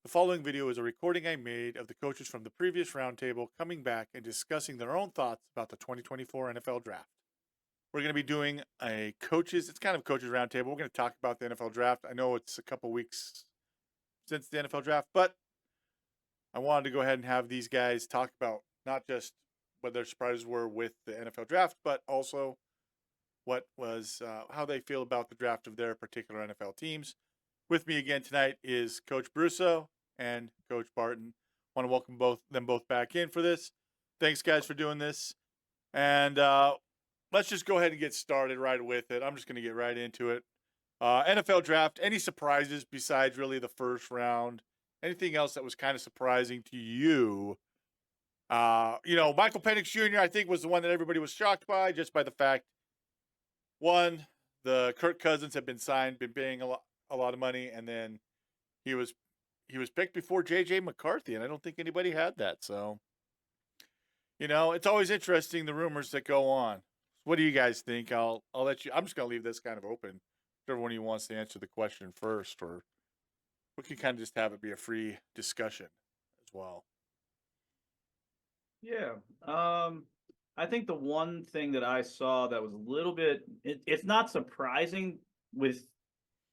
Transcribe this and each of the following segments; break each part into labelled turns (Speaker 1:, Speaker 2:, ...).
Speaker 1: The following video is a recording I made of the coaches from the previous roundtable coming back and discussing their own thoughts about the 2024 NFL Draft. We're going to be doing it's kind of coaches roundtable. We're going to talk about the NFL Draft. I know it's a couple weeks since the NFL Draft, but I wanted to go ahead and have these guys talk about not just what their surprises were with the NFL Draft, but also how they feel about the draft of their particular NFL teams. With me again tonight is Coach Brusso and Coach Barton. I want to welcome them both back in for this. Thanks, guys, for doing this. And let's just go ahead and get started right with it. I'm just going to get right into it. NFL Draft, any surprises besides really the first round? Anything else that was kind of surprising to you? Michael Penix Jr., I think, was the one that everybody was shocked by, just by the fact, one, the Kirk Cousins had been signed, been paying a lot of money, and then he was picked before J.J. McCarthy, and I don't think anybody had that. So, it's always interesting, the rumors that go on. What do you guys think? I'll let you. I'm just gonna leave this kind of open. Whichever one of you wants to answer the question first, or we can kind of just have it be a free discussion as well.
Speaker 2: Yeah. I think the one thing that I saw that was a little bit, it's not surprising with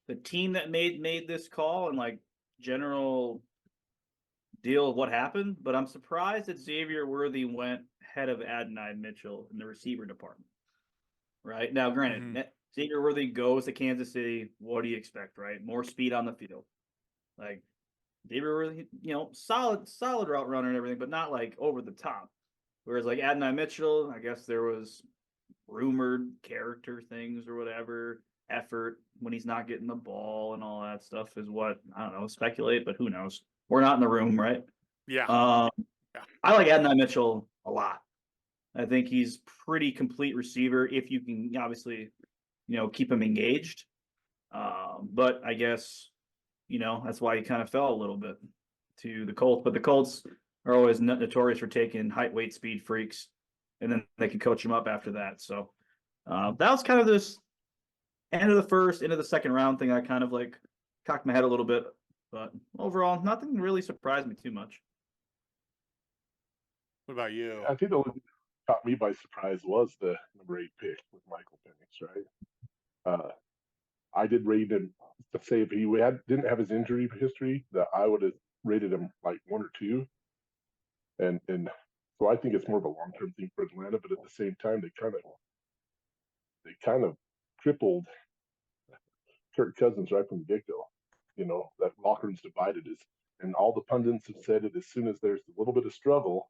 Speaker 2: the team that made this call and like general deal of what happened, but I'm surprised that Xavier Worthy went ahead of Adonai Mitchell in the receiver department. Right now, granted, Xavier Worthy goes to Kansas City. What do you expect, right? More speed on the field. Like Xavier Worthy, solid route runner and everything, but not like over the top. Whereas like Adonai Mitchell, I guess there was rumored character things or whatever, effort when he's not getting the ball and all that stuff is what, I don't know, speculate, but who knows? We're not in the room, right?
Speaker 1: Yeah.
Speaker 2: I like Adonai Mitchell a lot. I think he's pretty complete receiver if you can obviously, keep him engaged. But I guess, that's why he kind of fell a little bit to the Colts. But the Colts are always notorious for taking height, weight, speed freaks, and then they can coach them up after that. So that was kind of this end of the first, end of the second round thing. I kind of like cocked my head a little bit, but overall, nothing really surprised me too much.
Speaker 1: What about you?
Speaker 3: I think the only thing that caught me by surprise was the number 8 pick with Michael Penix, right? I did rate him to say if he didn't have his injury history, that I would have rated him like 1 or 2. And so I think it's more of a long-term thing for Atlanta, but at the same time, they kind of crippled Kirk Cousins right from the get-go. That locker room's divided, and all the pundits have said it. As soon as there's a little bit of struggle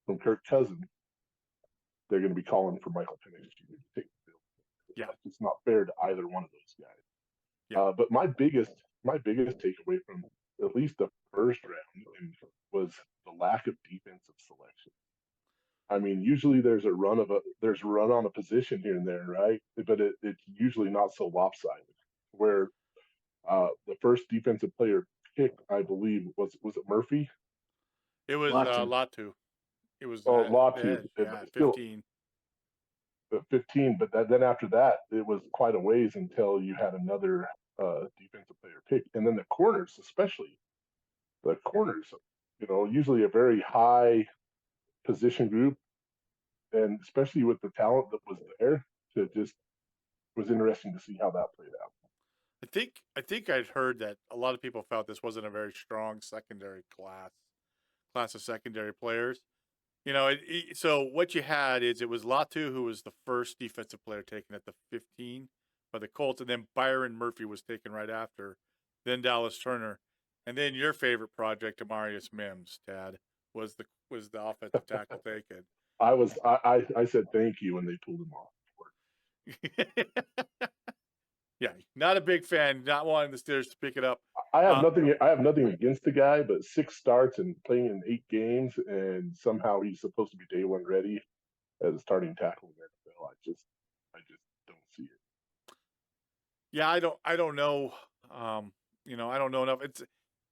Speaker 3: from Kirk Cousins, they're going to be calling for Michael Penix Jr. to take the field.
Speaker 1: Yeah,
Speaker 3: it's not fair to either one of those guys.
Speaker 1: Yeah.
Speaker 3: But my biggest takeaway from at least the first round was the lack of defensive selection. I mean, usually there's a run on a position here and there, right? But it's usually not so lopsided. Where the first defensive player picked, I believe, was it Murphy?
Speaker 1: It was Latu. It was
Speaker 3: Latu.
Speaker 1: 15.
Speaker 3: 15, but then after that, it was quite a ways until you had another defensive player pick. And then the corners, especially the corners, usually a very high position group, and especially with the talent that was there, it just was interesting to see how that played out.
Speaker 1: I think I'd heard that a lot of people felt this wasn't a very strong secondary class of secondary players. So what you had is it was Latu who was the first defensive player taken at the 15 by the Colts, and then Byron Murphy was taken right after, then Dallas Turner, and then your favorite project, Amarius Mims, Tad, was the offensive tackle taken.
Speaker 3: I said thank you when they pulled him off.
Speaker 1: Yeah, not a big fan, not wanting the Steelers to pick it up.
Speaker 3: I have nothing against the guy, but 6 starts and playing in 8 games, and somehow he's supposed to be day one ready as a starting tackle in the NFL. I just don't see it.
Speaker 1: Yeah, I don't know. I don't know enough.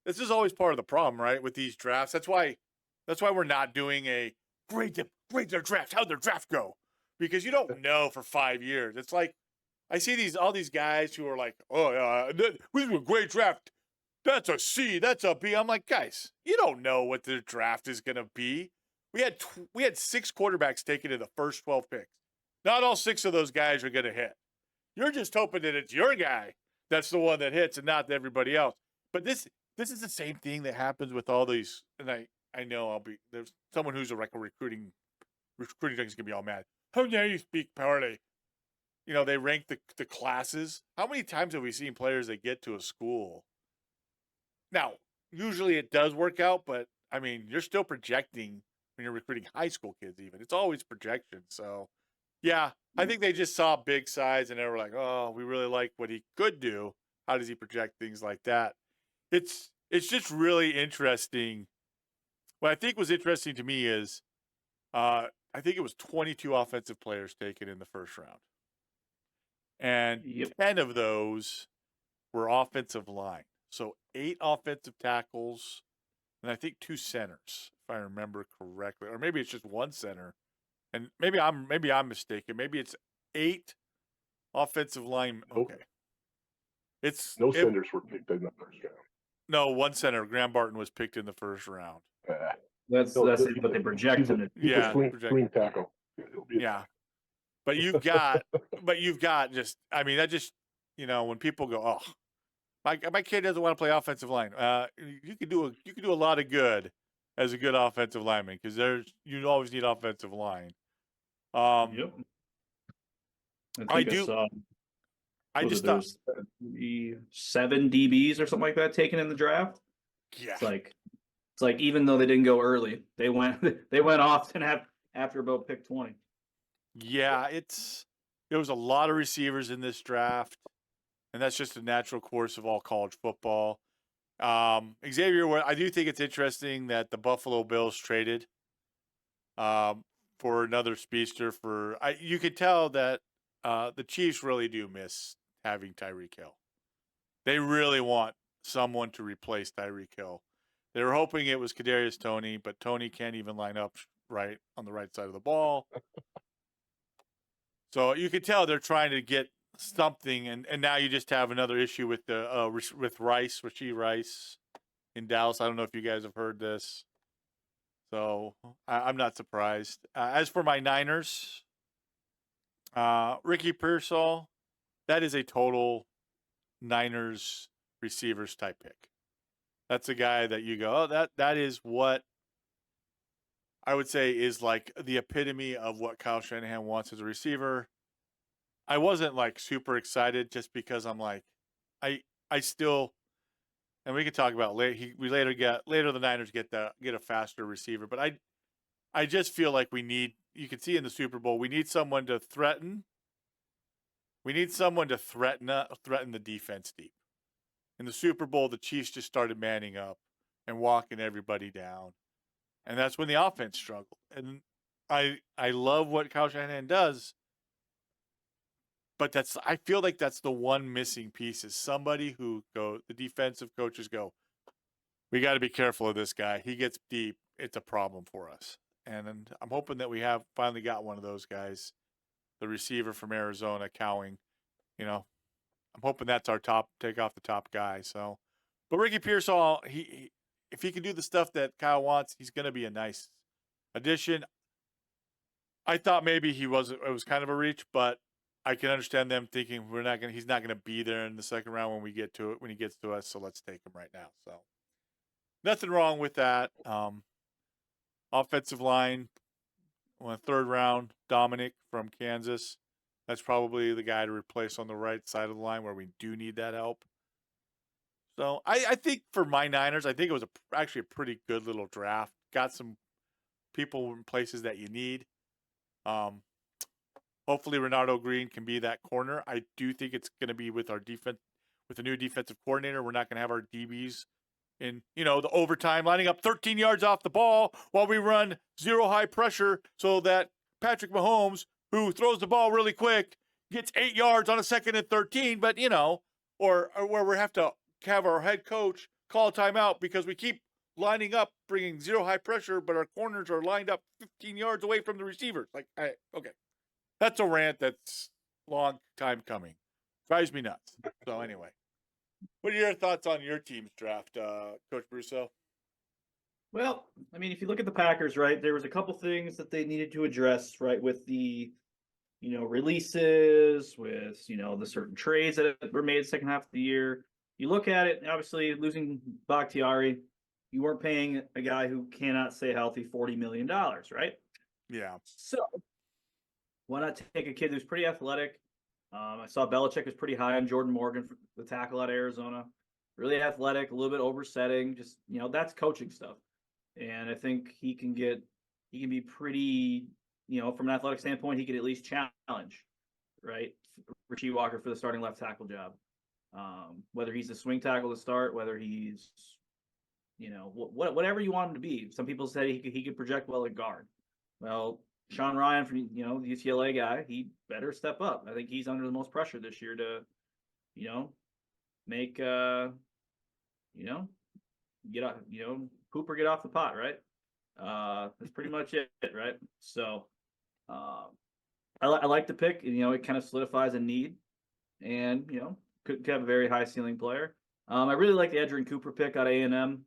Speaker 1: This is always part of the problem, right, with these drafts. That's why we're not doing a grade their draft. How'd their draft go? Because you don't know for 5 years. It's like I see all these guys who are like, oh, this was a great draft. that's a C, that's a B. I'm like, guys, you don't know what the draft is going to be. We had 6 quarterbacks taken in the first 12 picks. Not all 6 of those guys are going to hit. You're just hoping that it's your guy that's the one that hits and not everybody else. But this is the same thing that happens with all these. And I know there's someone who's a recruiting thing is gonna be all mad. How dare you speak poorly? You know, they rank the classes. How many times have we seen players that get to a school? Now, usually it does work out, but I mean, you're still projecting when you're recruiting high school kids. Even it's always projection. So, yeah, I think they just saw big size and they were like, "Oh, we really like what he could do. How does he project things like that?" It's just really interesting. What I think was interesting to me is, I think it was 22 offensive players taken in the first round, and
Speaker 2: Yep.
Speaker 1: 10 of those were offensive line. So 8 offensive tackles, and I think 2 centers, if I remember correctly, or maybe it's just 1 center. And maybe I'm mistaken. Maybe it's 8 offensive line.
Speaker 3: Nope.
Speaker 1: Okay, it's
Speaker 3: No centers were picked in the first round.
Speaker 1: no 1 center. Graham Barton was picked in the first round.
Speaker 2: That's
Speaker 3: No,
Speaker 2: what
Speaker 3: he's
Speaker 2: they project
Speaker 3: He's
Speaker 2: him
Speaker 3: a,
Speaker 2: to.
Speaker 3: he's
Speaker 1: Yeah,
Speaker 3: a swing,
Speaker 1: project-
Speaker 3: swing tackle. He'll be a
Speaker 1: Yeah, but you've got just. I mean, that just when people go, oh, my kid doesn't want to play offensive line. You could do a lot of good as a good offensive lineman because you always need offensive line.
Speaker 2: Yep.
Speaker 1: I
Speaker 2: think
Speaker 1: do-
Speaker 2: saw.
Speaker 1: I
Speaker 2: was
Speaker 1: just
Speaker 2: it, there
Speaker 1: thought,
Speaker 2: was 7 DBs or something like that taken in the draft.
Speaker 1: yeah,
Speaker 2: It's like even though they didn't go early, they went often after about pick 20.
Speaker 1: yeah, there was a lot of receivers in this draft, and that's just a natural course of all college football. Xavier, I do think it's interesting that the Buffalo Bills traded for another speedster. You could tell that the Chiefs really do miss having Tyreek Hill. They really want someone to replace Tyreek Hill. They were hoping it was Kadarius Toney, but Toney can't even line up right on the right side of the ball. So you could tell they're trying to get something, and now you just have another issue with with Rashee Rice in Dallas. I don't know if you guys have heard this, so I'm not surprised. As for my Niners, Ricky Pearsall, that is a total Niners receivers type pick. That's a guy that you go, oh, that is what I would say is like the epitome of what Kyle Shanahan wants as a receiver. I wasn't like super excited just because I'm like, I still, and we can talk about later. Later the Niners get a faster receiver, but I just feel like we need. You can see in the Super Bowl, we need someone to threaten. We need someone to threaten the defense deep. In the Super Bowl, the Chiefs just started manning up and walking everybody down, and that's when the offense struggled. And I love what Kyle Shanahan does, but I feel like that's the one missing piece is somebody who the defensive coaches go, we got to be careful of this guy. He gets deep. It's a problem for us. And I'm hoping that we have finally got one of those guys, the receiver from Arizona, Cowing. I'm hoping that's our take off the top guy. So, but Ricky Pearsall, if he can do the stuff that Kyle wants, he's going to be a nice addition. I thought maybe it was kind of a reach, but I can understand them thinking he's not gonna be there in the second round when he gets to us. So let's take him right now. So nothing wrong with that. Offensive line, third round, Dominic from Kansas. That's probably the guy to replace on the right side of the line where we do need that help. So I think for my Niners, I think it was actually a pretty good little draft. Got some people in places that you need. Hopefully Renardo Green can be that corner. I do think it's going to be with our defense, with the new defensive coordinator. We're not going to have our DBs in, the overtime lining up 13 yards off the ball while we run zero high pressure so that Patrick Mahomes, who throws the ball really quick, gets 8 yards on a 2nd and 13, but, or where we have to have our head coach call a timeout because we keep lining up, bringing zero high pressure, but our corners are lined up 15 yards away from the receivers. Okay. That's a rant that's long time coming. Drives me nuts. So anyway, What are your thoughts on your team's draft, Coach Brusso?
Speaker 2: Well, I mean, if you look at the Packers, right, there was a couple things that they needed to address, right, with the releases, with the certain trades that were made second half of the year. You look at it, obviously losing Bakhtiari, you weren't paying a guy who cannot stay healthy $40 million, right?
Speaker 1: Yeah.
Speaker 2: So why not take a kid who's pretty athletic? I saw Belichick was pretty high on Jordan Morgan, the tackle out of Arizona. Really athletic, a little bit oversetting. Just that's coaching stuff, and I think he can be pretty. From an athletic standpoint, he could at least challenge, right? Richie Walker for the starting left tackle job. Whether he's a swing tackle to start, whether he's whatever you want him to be. Some people said he could project well at guard. Well, Sean Ryan from the UCLA guy, he better step up. I think he's under the most pressure this year to, make get off, poop or get off the pot, right? That's pretty much it, right? So, I like the pick. It kind of solidifies a need, and could have a very high ceiling player. I really like the Edgerrin Cooper pick out of A&M,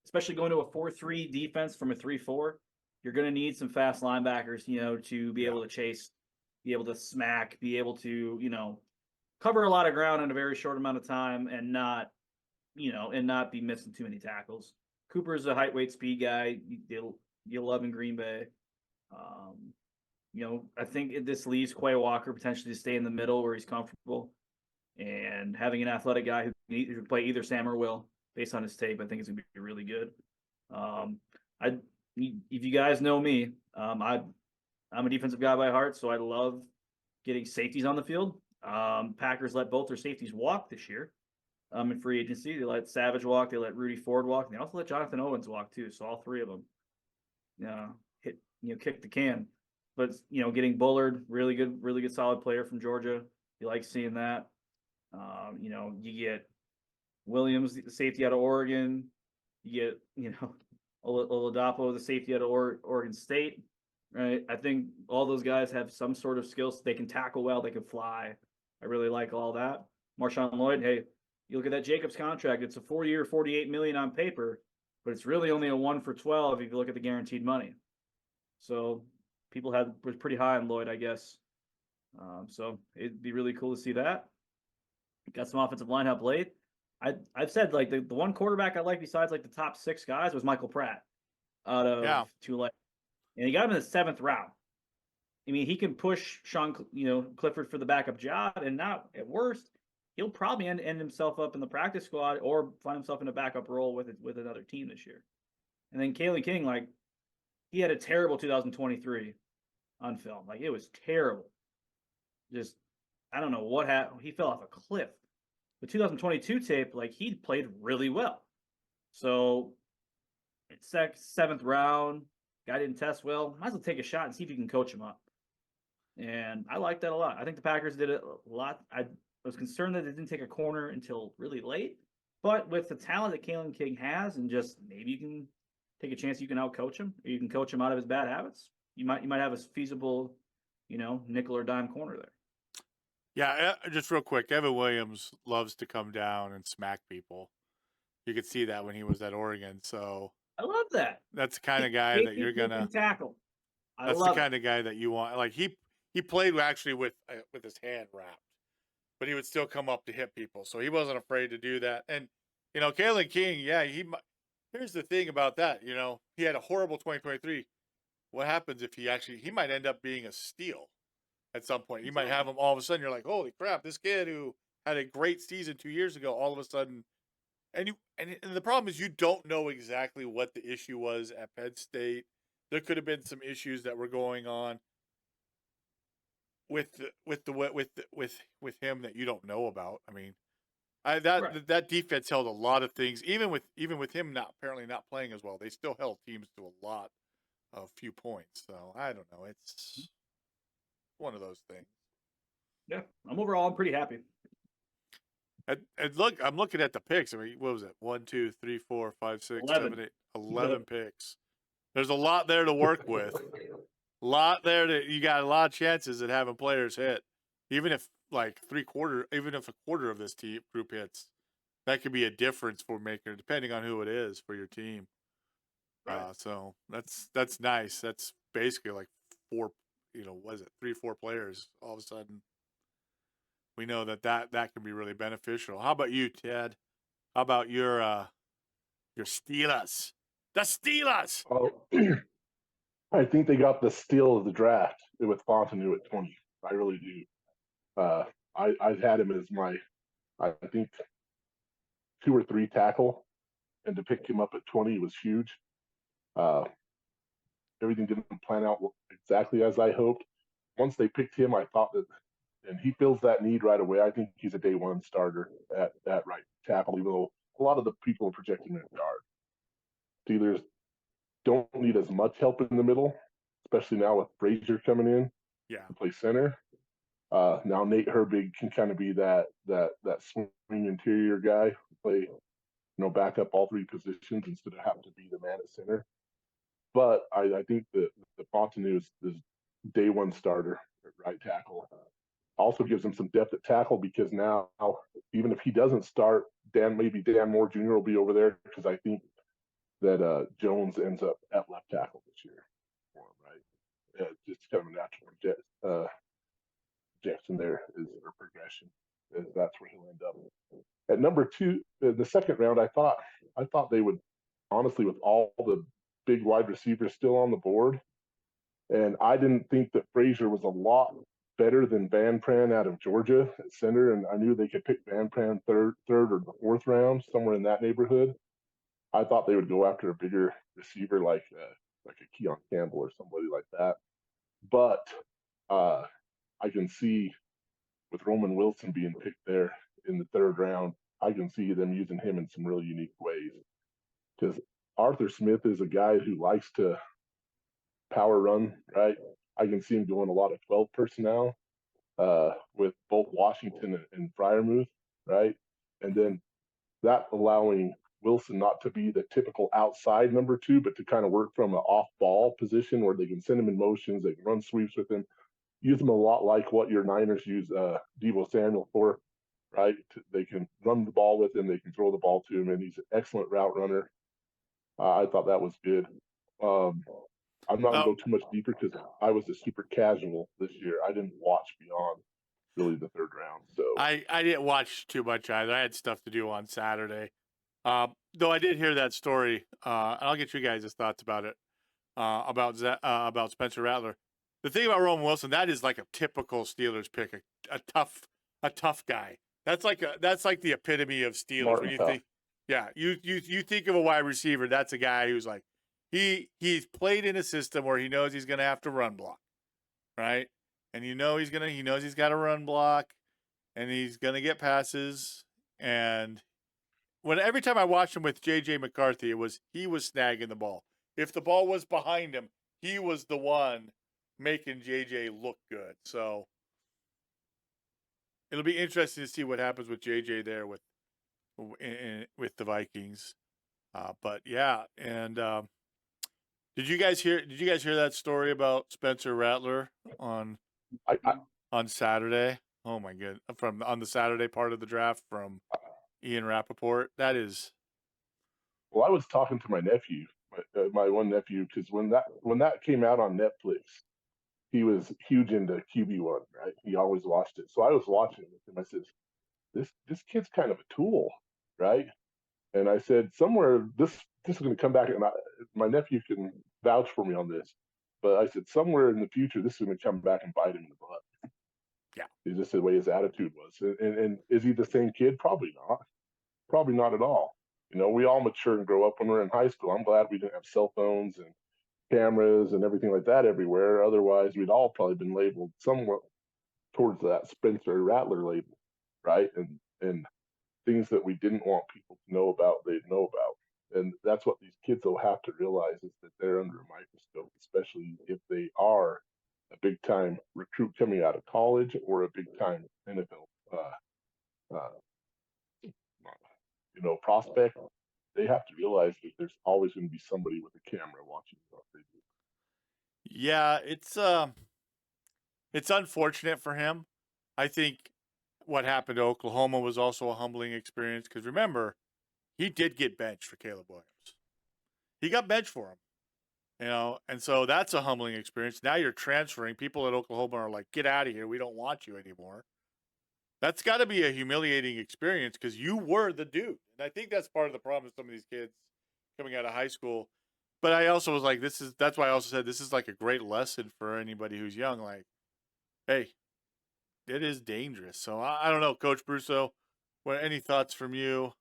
Speaker 2: especially going to a 4-3 defense from a 3-4. You're going to need some fast linebackers, to be able to chase, be able to smack, be able to, cover a lot of ground in a very short amount of time and not be missing too many tackles. Cooper's a height, weight, speed guy. You'll love in Green Bay. I think this leaves Quay Walker potentially to stay in the middle where he's comfortable, and having an athletic guy who can play either Sam or Will based on his tape, I think it's gonna be really good. If you guys know me, I'm a defensive guy by heart, so I love getting safeties on the field. Packers let both their safeties walk this year. In free agency, they let Savage walk, they let Rudy Ford walk, and they also let Jonathan Owens walk too. So all three of them, kick the can. But getting Bullard, really good, solid player from Georgia. You like seeing that. You get Williams, the safety out of Oregon. You get Oladapo, the safety out of Oregon State. Right. I think all those guys have some sort of skills. They can tackle well. They can fly. I really like all that. Marshawn Lloyd. Hey, you look at that Jacobs contract. It's a 4-year, $48 million on paper, but it's really only a 1 for 12 if you look at the guaranteed money. So people was pretty high on Lloyd, I guess. So it'd be really cool to see that. Got some offensive line help late. I've said like the one quarterback I like besides like the top 6 guys was Michael Pratt out of Tulane, and he got him in the 7th round. I mean, he can push Sean, Clifford for the backup job, and not at worst, he'll probably end himself up in the practice squad or find himself in a backup role with another team this year. And then Kaylee King, like, he had a terrible 2023 on film. Like, it was terrible. Just, I don't know what happened. He fell off a cliff. The 2022 tape, like, he played really well. So, it's 7th round. Guy didn't test well. Might as well take a shot and see if you can coach him up. And I like that a lot. I think the Packers did it a lot. I was concerned that they didn't take a corner until really late. But with the talent that Kalen King has, and just maybe you can take a chance you can outcoach him, or you can coach him out of his bad habits, you might have a feasible, nickel or dime corner there.
Speaker 1: Yeah, just real quick, Evan Williams loves to come down and smack people. You could see that when he was at Oregon. So
Speaker 2: I love that.
Speaker 1: That's the kind of guy that you're gonna
Speaker 2: tackle.
Speaker 1: That's the kind of guy that you want. Like he played actually with his hand wrapped, but he would still come up to hit people. So he wasn't afraid to do that. And Kalen King, yeah, here's the thing about that. He had a horrible 2023. What happens if he might end up being a steal at some point? You might have him all of a sudden. You're like, holy crap, this kid who had a great season 2 years ago, all of a sudden. And the problem is you don't know exactly what the issue was at Penn State. There could have been some issues that were going on with him that you don't know about. I mean, that defense held a lot of things, even with him apparently not playing as well. They still held teams to a lot of few points. So I don't know. It's one of those things.
Speaker 2: Yeah, I'm pretty happy.
Speaker 1: And look, I'm looking at the picks. I mean, what was it? 1, 2, 3, 4, 5, 6, 7, 8, 11 picks. There's a lot there to work with. A lot there you got a lot of chances at having players hit. Even if even if a quarter of this team group hits, that could be a difference for maker, depending on who it is for your team.
Speaker 2: Right.
Speaker 1: So that's nice. That's basically like 4, was it 3, 4 players all of a sudden. We know that can be really beneficial. How about you, Ted? How about your Steelers? The Steelers.
Speaker 3: Oh, I think they got the steal of the draft with Fontenot at 20. I really do. I've had him as my, I think, 2 or 3 tackle, and to pick him up at 20 was huge. Uh, Everything didn't plan out exactly as I hoped. Once they picked him, I thought that, and he fills that need right away. I think he's a day one starter at right tackle, even though a lot of the people are projecting him at guard. Steelers don't need as much help in the middle, especially now with Frazier coming in
Speaker 1: Yeah.
Speaker 3: to play center. Now Nate Herbig can kind of be that swing interior guy, play back up all 3 positions instead of having to be the man at center. But I think that the Fontenot is day one starter at right tackle. Also gives him some depth at tackle because now, even if he doesn't start, maybe Dan Moore Jr. will be over there because I think that Jones ends up at left tackle this year for him, right? Just kind of a natural projection there is or progression. That's where he'll end up. At number 2, the second round, I thought they would, honestly, with all the big wide receivers still on the board, and I didn't think that Frazier was a lot better than Van Pran out of Georgia at center, and I knew they could pick Van Pran third or the 4th round, somewhere in that neighborhood. I thought they would go after a bigger receiver like a Keon Campbell or somebody like that. But I can see with Roman Wilson being picked there in the 3rd round, I can see them using him in some really unique ways. Because Arthur Smith is a guy who likes to power run, right? I can see him doing a lot of 12 personnel with both Washington and Freiermuth, right? And then that allowing Wilson not to be the typical outside number 2, but to kind of work from an off ball position where they can send him in motions, they can run sweeps with him, use him a lot like what your Niners use Deebo Samuel for, right? They can run the ball with him, they can throw the ball to him, and he's an excellent route runner. I thought that was good. I'm not gonna
Speaker 1: Oh,
Speaker 3: go too much deeper because I was a super casual this year. I didn't watch beyond really the 3rd round. So
Speaker 1: I didn't watch too much either. I had stuff to do on Saturday. Though I did hear that story, and I'll get you guys' thoughts about it. About Spencer Rattler. The thing about Roman Wilson, that is like a typical Steelers pick, a tough guy. That's like the epitome of Steelers.
Speaker 3: smart
Speaker 1: When
Speaker 3: and
Speaker 1: you
Speaker 3: tough.
Speaker 1: think, yeah, you think of a wide receiver, that's a guy who's like he's played in a system where he knows he's gonna have to run block, right? And he knows he's got to run block, and he's gonna get passes. And every time I watched him with J.J. McCarthy, he was snagging the ball. If the ball was behind him, he was the one making J.J. look good. So it'll be interesting to see what happens with J.J. there with the Vikings. But yeah, and did you guys hear that story about Spencer Rattler on
Speaker 3: I
Speaker 1: Saturday? Oh my god, on the Saturday part of the draft from Ian Rappaport. That is.
Speaker 3: Well, I was talking to my nephew, my one nephew, because when that came out on Netflix, he was huge into QB1, right? He always watched it. So I was watching it with him. I said, this kid's kind of a tool, right? And I said, somewhere this is going to come back, and my nephew can vouch for me on this. But I said, somewhere in the future, this is going to come back and bite him in the butt.
Speaker 1: Yeah.
Speaker 3: It's just the way his attitude was. And is he the same kid? Probably not. Probably not at all. We all mature and grow up when we're in high school. I'm glad we didn't have cell phones and cameras and everything like that everywhere. Otherwise, we'd all probably been labeled somewhat towards that Spencer Rattler label, right? And things that we didn't want people to know about, they'd know about. And that's what these kids will have to realize is that they're under a microscope, especially if they are a big time recruit coming out of college or a big time NFL prospect. They have to realize that there's always going to be somebody with a camera watching what they do.
Speaker 1: Yeah, it's unfortunate for him. I think what happened to Oklahoma was also a humbling experience because remember, he did get benched for Caleb Williams. He got benched for him, and so that's a humbling experience. Now you're transferring. People at Oklahoma are like, get out of here. We don't want you anymore. That's got to be a humiliating experience because you were the dude. And I think that's part of the problem with some of these kids coming out of high school. But I also was like, that's why I also said this is like a great lesson for anybody who's young. Like, hey, it is dangerous. So I don't know, Coach Brusso, any thoughts from you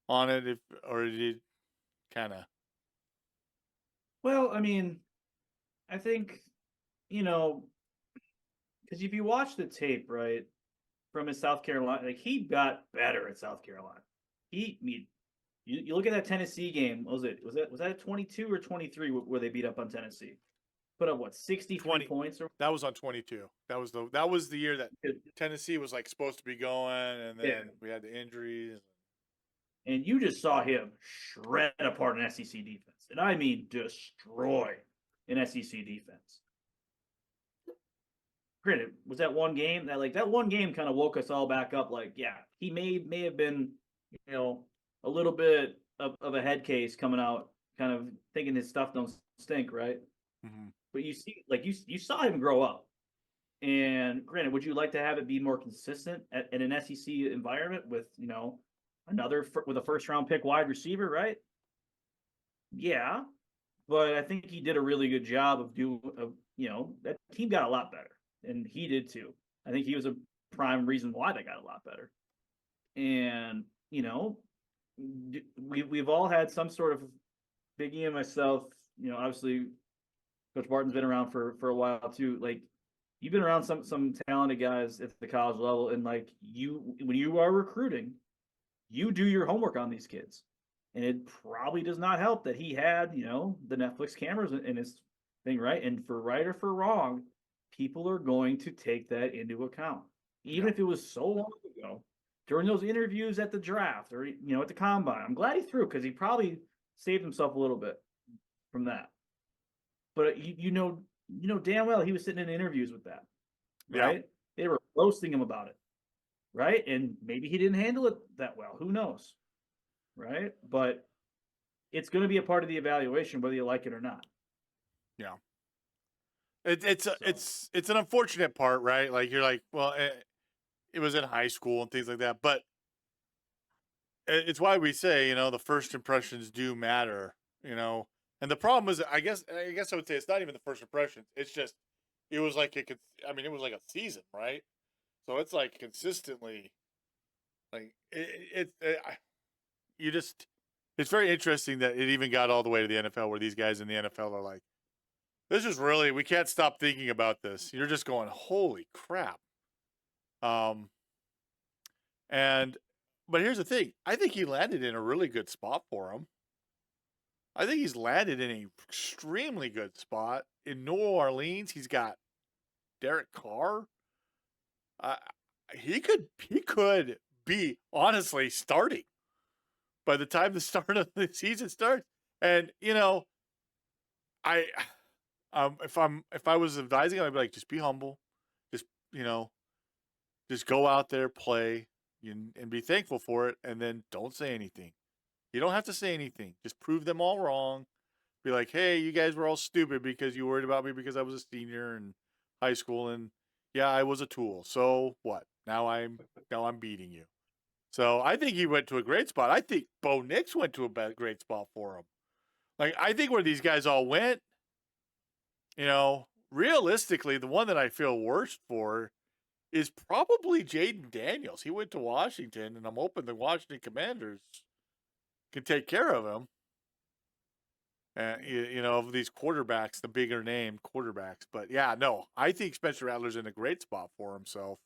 Speaker 1: on it? Or did you kind of?
Speaker 2: Well, I mean, I think, because if you watch the tape, right, from his South Carolina, like he got better at South Carolina. I mean, you look at that Tennessee game. Was that a 22 or 23 where they beat up on Tennessee? Put up what 63
Speaker 1: 20
Speaker 2: points or
Speaker 1: That was on 22. That was the year that Tennessee was like supposed to be going, and then we had the injuries.
Speaker 2: And you just saw him shred apart an SEC defense, and I mean destroy an SEC defense. Granted, was that one game that one game kind of woke us all back up? Like, yeah, he may have been, a little bit of a head case coming out, kind of thinking his stuff don't stink, right?
Speaker 1: Mm-hmm.
Speaker 2: But you see, like you saw him grow up. And granted, would you like to have it be more consistent in an SEC environment with with a first round pick wide receiver, right? Yeah, but I think he did a really good job of that team got a lot better, and he did too. I think he was a prime reason why they got a lot better. And we've all had some sort of Biggie and myself. Obviously, Coach Barton's been around for a while too. Like you've been around some talented guys at the college level, and like when you are recruiting, you do your homework on these kids. And it probably does not help that he had, the Netflix cameras in his thing, right? And for right or for wrong, people are going to take that into account. Even if it was so long ago, during those interviews at the draft or, at the combine. I'm glad he threw because he probably saved himself a little bit from that. But you know damn well he was sitting in interviews with that, right? Yeah. They were roasting him about it, right? And maybe he didn't handle it that well. Who knows? Right? But it's going to be a part of the evaluation, whether you like it or not.
Speaker 1: Yeah. It's an unfortunate part, right? Like you're like, well, it was in high school and things like that, but it's why we say, the first impressions do matter, And the problem is, I guess I would say it's not even the first impressions. It's just, it was like it was like a season, right? So it's like consistently, like it's very interesting that it even got all the way to the NFL where these guys in the NFL are like, this is really, we can't stop thinking about this. You're just going, holy crap. But here's the thing. I think he landed in a really good spot for him. I think he's landed in an extremely good spot. In New Orleans, he's got Derek Carr. He could be honestly starting by the time the start of the season starts. And if I was advising him, I'd be like, just be humble, just go out there, play, and be thankful for it, and then don't say anything. You don't have to say anything. Just prove them all wrong. Be like, hey, you guys were all stupid because you worried about me because I was a senior in high school, and yeah, I was a tool. So what? Now I'm beating you. So I think he went to a great spot. I think Bo Nix went to a great spot for him. Like I think where these guys all went, realistically, the one that I feel worst for is probably Jaden Daniels. He went to Washington, and I'm hoping the Washington Commanders can take care of him. Of these quarterbacks, the bigger name quarterbacks. But yeah, no, I think Spencer Rattler's in a great spot for himself.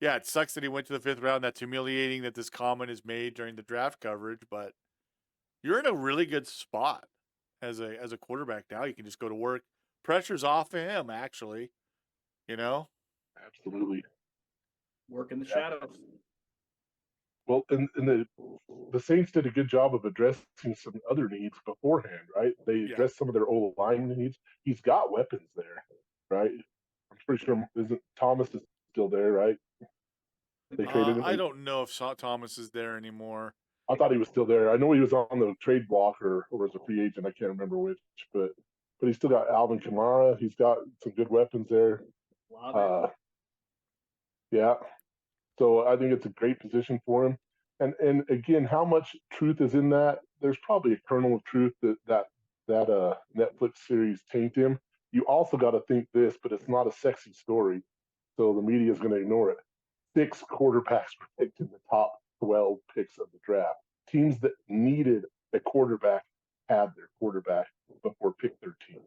Speaker 1: Yeah, it sucks that he went to the 5th round. That's humiliating that this comment is made during the draft coverage, but you're in a really good spot as a quarterback now. You can just go to work. Pressure's off of him, actually.
Speaker 3: Absolutely.
Speaker 2: Work in the shadows.
Speaker 3: Well, and the Saints did a good job of addressing some other needs beforehand, right? They addressed some of their old line needs. He's got weapons there, right? I'm pretty sure isn't Thomas is still there, right? They traded him.
Speaker 1: I don't know if Thomas is there anymore.
Speaker 3: I thought he was still there. I know he was on the trade block or was a free agent. I can't remember which, but he's still got Alvin Kamara. He's got some good weapons there. Yeah. So I think it's a great position for him. And again, how much truth is in that? There's probably a kernel of truth that Netflix series tainted him. You also got to think this, but it's not a sexy story, so the media is going to ignore it. 6 quarterbacks were picked in the top 12 picks of the draft. Teams that needed a quarterback had their quarterback before pick 13.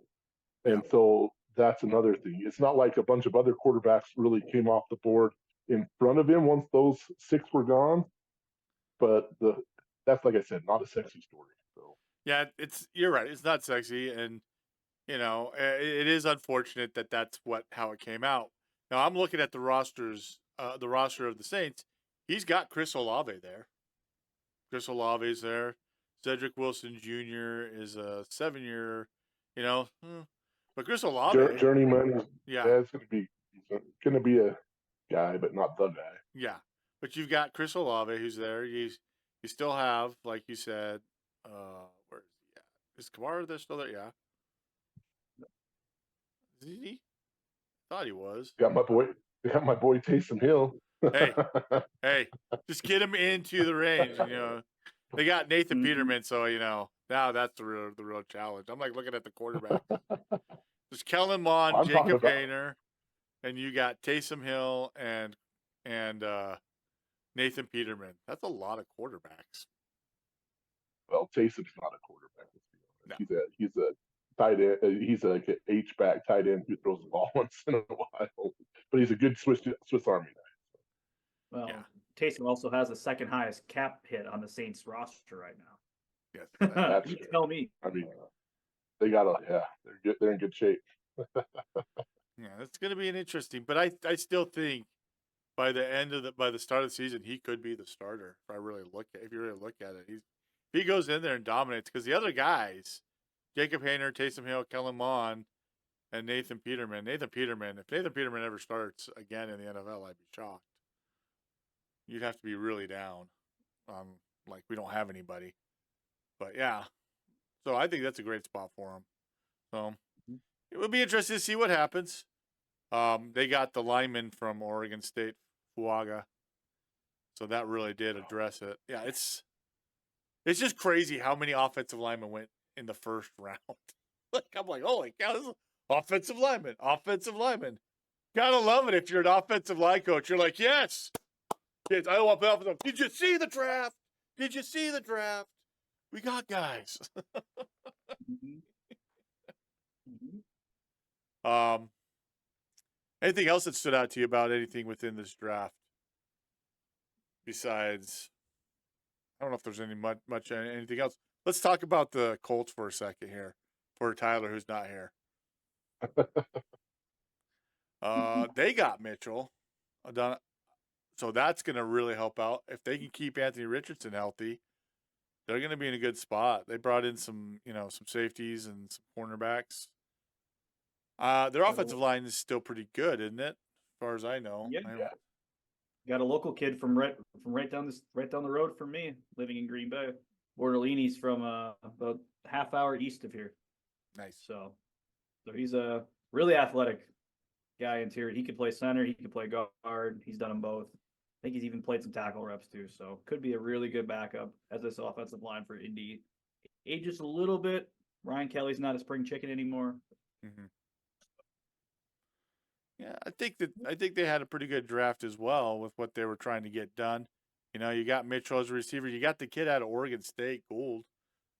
Speaker 3: And so that's another thing. It's not like a bunch of other quarterbacks really came off the board in front of him once those 6 were gone. But that's, like I said, not a sexy story. So
Speaker 1: yeah, you're right. It's not sexy, and it is unfortunate that that's how it came out. Now I'm looking at the roster of the Saints. He's got Chris Olave there. Chris Olave's there. Cedric Wilson Jr. is a 7-year, but Chris Olave,
Speaker 3: journeyman.
Speaker 1: yeah,
Speaker 3: It's going to be a guy, but not the guy.
Speaker 1: Yeah, but you've got Chris Olave who's there. You still have, like you said, where is he at? Is Kamara there still there? Yeah. Is he? Thought he was.
Speaker 3: Got my boy Taysom Hill.
Speaker 1: Hey, just get him into the range. They got Nathan Peterman, so now that's the real challenge. I'm like looking at the quarterback. There's Kellen Mond, Jacob Hayner, and you got Taysom Hill and Nathan Peterman. That's a lot of quarterbacks.
Speaker 3: Well, Taysom's not a quarterback. No. He's a tight end. He's like an H-back tight end who throws the ball once in a while. But he's a good Swiss Army knife.
Speaker 2: Well, Taysom also has the second highest cap hit on the Saints roster right now.
Speaker 1: Yes,
Speaker 2: you tell me.
Speaker 3: I mean, they got they're good. They're in good shape.
Speaker 1: Yeah, it's going to be an interesting. But I still think by the start of the season, he could be the starter. If you really look at it, if he goes in there and dominates, because the other guys, Jacob Hayner, Taysom Hill, Kellen Mond, and Nathan Peterman. If Nathan Peterman ever starts again in the NFL, I'd be shocked. You'd have to be really down. Like we don't have anybody. But yeah. So I think that's a great spot for him. So it would be interesting to see what happens. They got the lineman from Oregon State, Fuaga. So that really did address it. Yeah, it's just crazy how many offensive linemen went in the first round. I'm like, holy cow, this is offensive lineman. Gotta love it if you're an offensive line coach. You're like, yes. Kids, I want offensive. Did you see the draft? We got guys. Anything else that stood out to you about anything within this draft? Besides, I don't know if there's anything else. Let's talk about the Colts for a second here, for Tyler, who's not here. They got Mitchell, so that's going to really help out. If they can keep Anthony Richardson healthy, they're going to be in a good spot. They brought in some safeties and some cornerbacks. Their offensive line is still pretty good, isn't it? As far as I know.
Speaker 2: Yeah. Got a local kid from right down the road from me, living in Green Bay. Bortolini's from about half hour east of here.
Speaker 1: Nice.
Speaker 2: So he's a really athletic guy interior. He could play center. He could play guard. He's done them both. I think he's even played some tackle reps too. So could be a really good backup as this offensive line for Indy. Ages a little bit. Ryan Kelly's not a spring chicken anymore.
Speaker 1: Mm-hmm. Yeah, I think they had a pretty good draft as well with what they were trying to get done. You got Mitchell as a receiver. You got the kid out of Oregon State, Gould,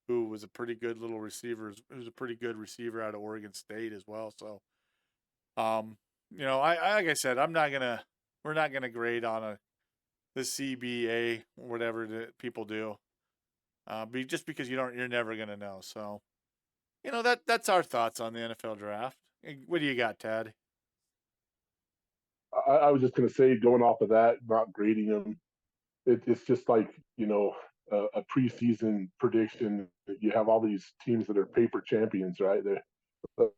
Speaker 1: who was a pretty good little receiver. Who's a pretty good receiver out of Oregon State as well. So, like I said, we're not gonna grade on the CBA or whatever that people do. Just because you're never gonna know. So, that's our thoughts on the NFL draft. What do you got, Tad?
Speaker 3: I was just going to say, going off of that, not grading them, it's just like, a preseason prediction. You have all these teams that are paper champions, right?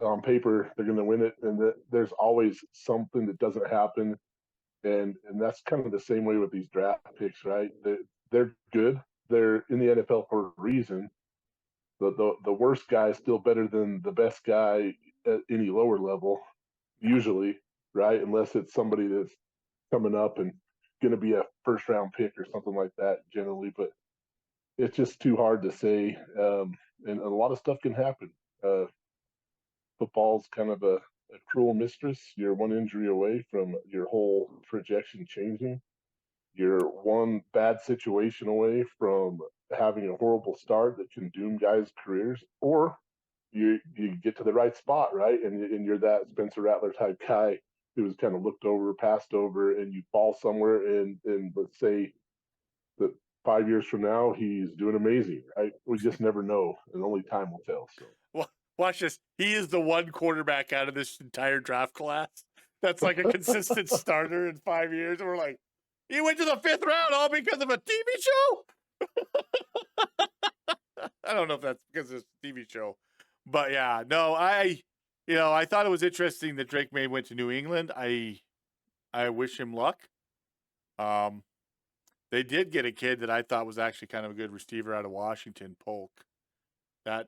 Speaker 3: On paper, they're going to win it. And there's always something that doesn't happen. and that's kind of the same way with these draft picks, right? They're good. They're in the NFL for a reason. The worst guy is still better than the best guy at any lower level, usually, right? Unless it's somebody that's coming up and going to be a first round pick or something like that, generally. But it's just too hard to say, and a lot of stuff can happen. Football's kind of a cruel mistress. You're one injury away from your whole projection changing. You're one bad situation away from having a horrible start that can doom guys' careers, or you get to the right spot, right? And you're that Spencer Rattler type guy who was kind of looked over, passed over, and you fall somewhere, and let's say that 5 years from now he's doing amazing, right? We just never know, and only time will tell. So.
Speaker 1: Well, watch this. He is the one quarterback out of this entire draft class that's like a consistent starter in 5 years. And we're like, he went to the 5th round all because of a TV show? I don't know if that's because of a TV show. But yeah, no, I thought it was interesting that Drake May went to New England. I wish him luck. They did get a kid that I thought was actually kind of a good receiver out of Washington, Polk. That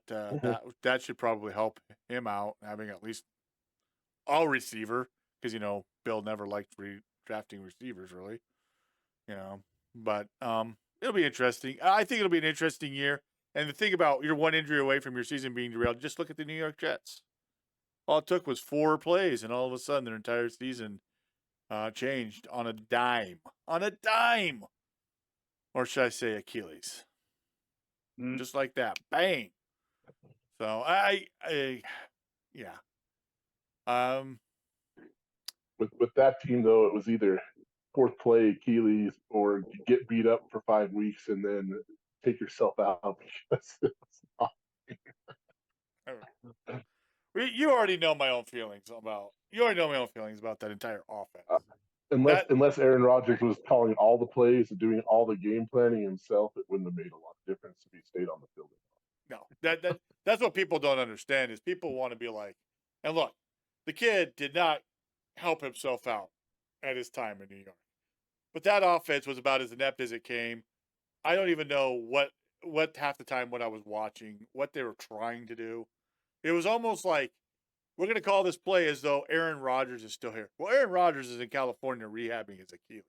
Speaker 1: should probably help him out, having at least a receiver, because Bill never liked drafting receivers really, But it'll be interesting. I think it'll be an interesting year. And the thing about you're one injury away from your season being derailed, just look at the New York Jets. All it took was 4 plays, and all of a sudden their entire season changed on a dime. On a dime! Or should I say Achilles? Just like that. Bang! So, yeah.
Speaker 3: With that team, though, it was either 4th play Achilles or get beat up for 5 weeks and then take yourself out because
Speaker 1: You already know my own feelings about that entire offense.
Speaker 3: Unless Aaron Rodgers was calling all the plays and doing all the game planning himself, it wouldn't have made a lot of difference if he stayed on the field.
Speaker 1: No, that's what people don't understand is people want to be like, and look, the kid did not help himself out at his time in New York. But that offense was about as inept as it came. I don't even know what half the time what I was watching, what they were trying to do. It was almost like, we're going to call this play as though Aaron Rodgers is still here. Well, Aaron Rodgers is in California rehabbing his Achilles.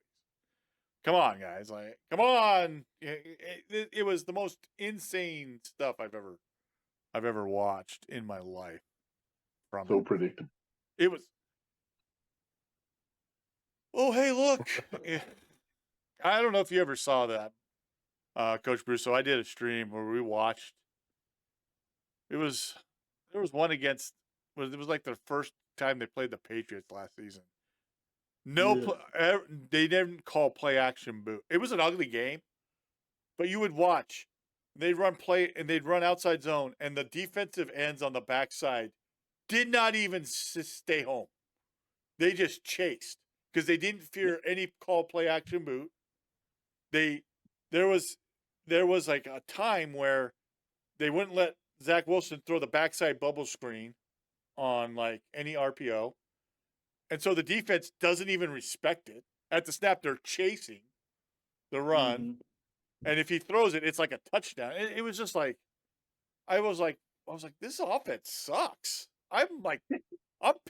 Speaker 1: Come on, guys. Like, come on. It was the most insane stuff I've ever watched in my life.
Speaker 3: So predictable.
Speaker 1: It was. Oh, hey, look. I don't know if you ever saw that, Coach Bruce. So I did a stream where we watched. There was one against. It was like the first time they played the Patriots last season. They didn't call play action boot. It was an ugly game, but you would watch. They'd run play and they'd run outside zone, and the defensive ends on the backside did not even stay home. They just chased because they didn't fear any call play action boot. There was like a time where they wouldn't let Zach Wilson throw the backside bubble screen on like any RPO. And so the defense doesn't even respect it. At the snap, they're chasing the run. Mm-hmm. And if he throws it, it's like a touchdown. It was just like, I was like, this offense sucks. I'm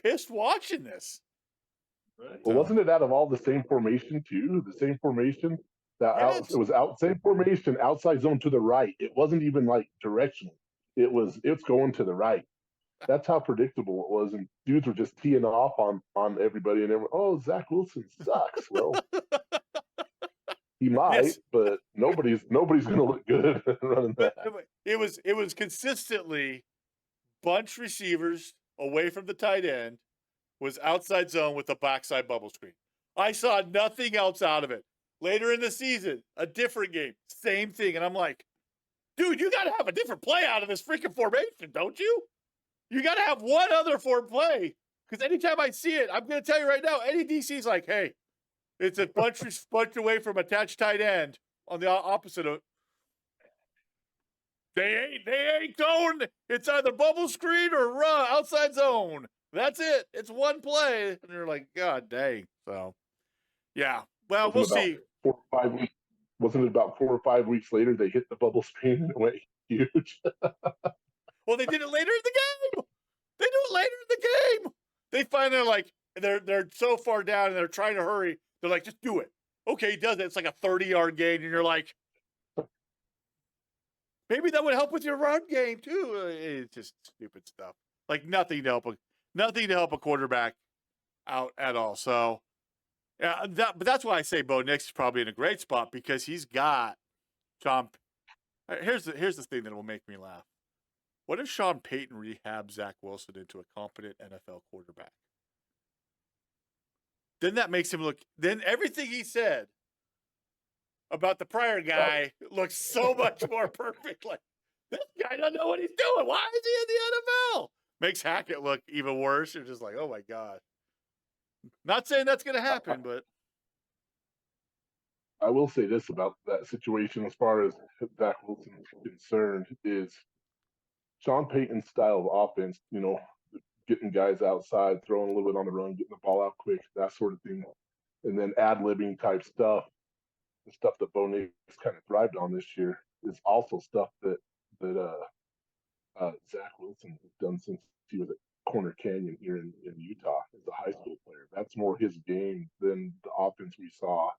Speaker 1: pissed watching this.
Speaker 3: Right. Well, wasn't it out of all the same formation too? The same formation it was same formation, outside zone to the right. It wasn't even like directional. It's going to the right. That's how predictable it was, and dudes were just teeing off on everybody, and everyone, oh, Zach Wilson sucks. Well, he might, yes. But nobody's going to look good running that.
Speaker 1: It was consistently bunch receivers away from the tight end, was outside zone with the backside bubble screen. I saw nothing else out of it. Later in the season, a different game, same thing, and I'm like, dude, you got to have a different play out of this freaking formation, don't you? You got to have one other form play, because anytime I see it, I'm going to tell you right now, any DC's like, hey, it's a bunch away from attached tight end on the opposite of. They ain't going. It's either bubble screen or run outside zone. That's it. It's one play, and you're like, God dang. So, Yeah. Well,
Speaker 3: Wasn't
Speaker 1: we'll
Speaker 3: about
Speaker 1: see.
Speaker 3: 4 or 5 weeks. Wasn't it about 4 or 5 weeks later they hit the bubble screen and it went huge?
Speaker 1: Well, they did it later in the game. They do it later in the game. They find they're so far down and they're trying to hurry. They're like, just do it. Okay, he does it. It's like a 30-yard gain, and you're like, maybe that would help with your run game too. It's just stupid stuff. Like nothing to help a quarterback out at all. So yeah, but that's why I say Bo Nix is probably in a great spot because he's got Sean. Here's the thing that will make me laugh. What if Sean Payton rehabs Zach Wilson into a competent NFL quarterback? Then that makes him look. Then everything he said about the prior guy looks so much more perfect. Like this guy doesn't know what he's doing. Why is he in the NFL? Makes Hackett look even worse. You're just like, oh my god. Not saying that's going to happen, but
Speaker 3: I will say this about that situation as far as Zach Wilson is concerned is Sean Payton's style of offense, getting guys outside, throwing a little bit on the run, getting the ball out quick, that sort of thing, and then ad-libbing type stuff, the stuff that Bo Nix kind of thrived on this year, is also stuff that Zach Wilson has done since he was at Corner Canyon here in Utah as a high school player. That's more his game than the offense we saw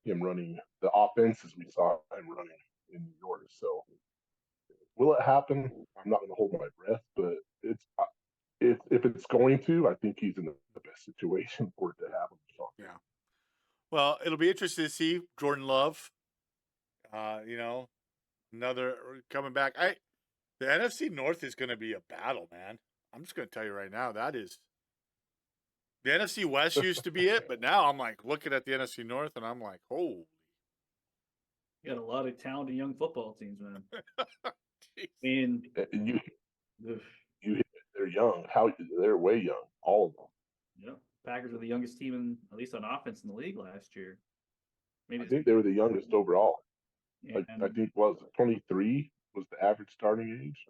Speaker 3: him running, the offenses we saw him running in New York. So, will it happen? I'm not going to hold my breath, but if it's going to, I think he's in the best situation for it to happen.
Speaker 1: yeah. Well, it'll be interesting to see Jordan Love. Another coming back. The NFC North is going to be a battle, man. I'm just going to tell you right now, that is the NFC West used to be it, but now I'm like looking at the NFC North and I'm like, oh,
Speaker 2: You got a lot of talented young football teams, man.
Speaker 1: geez.
Speaker 2: I mean,
Speaker 3: And you
Speaker 2: ugh,
Speaker 3: they're young. They're way young, all of them.
Speaker 2: yeah, Packers were the youngest team at least on offense in the league last year. Maybe
Speaker 3: I think they were the youngest overall. I
Speaker 2: and
Speaker 3: think was 23 was the average starting age,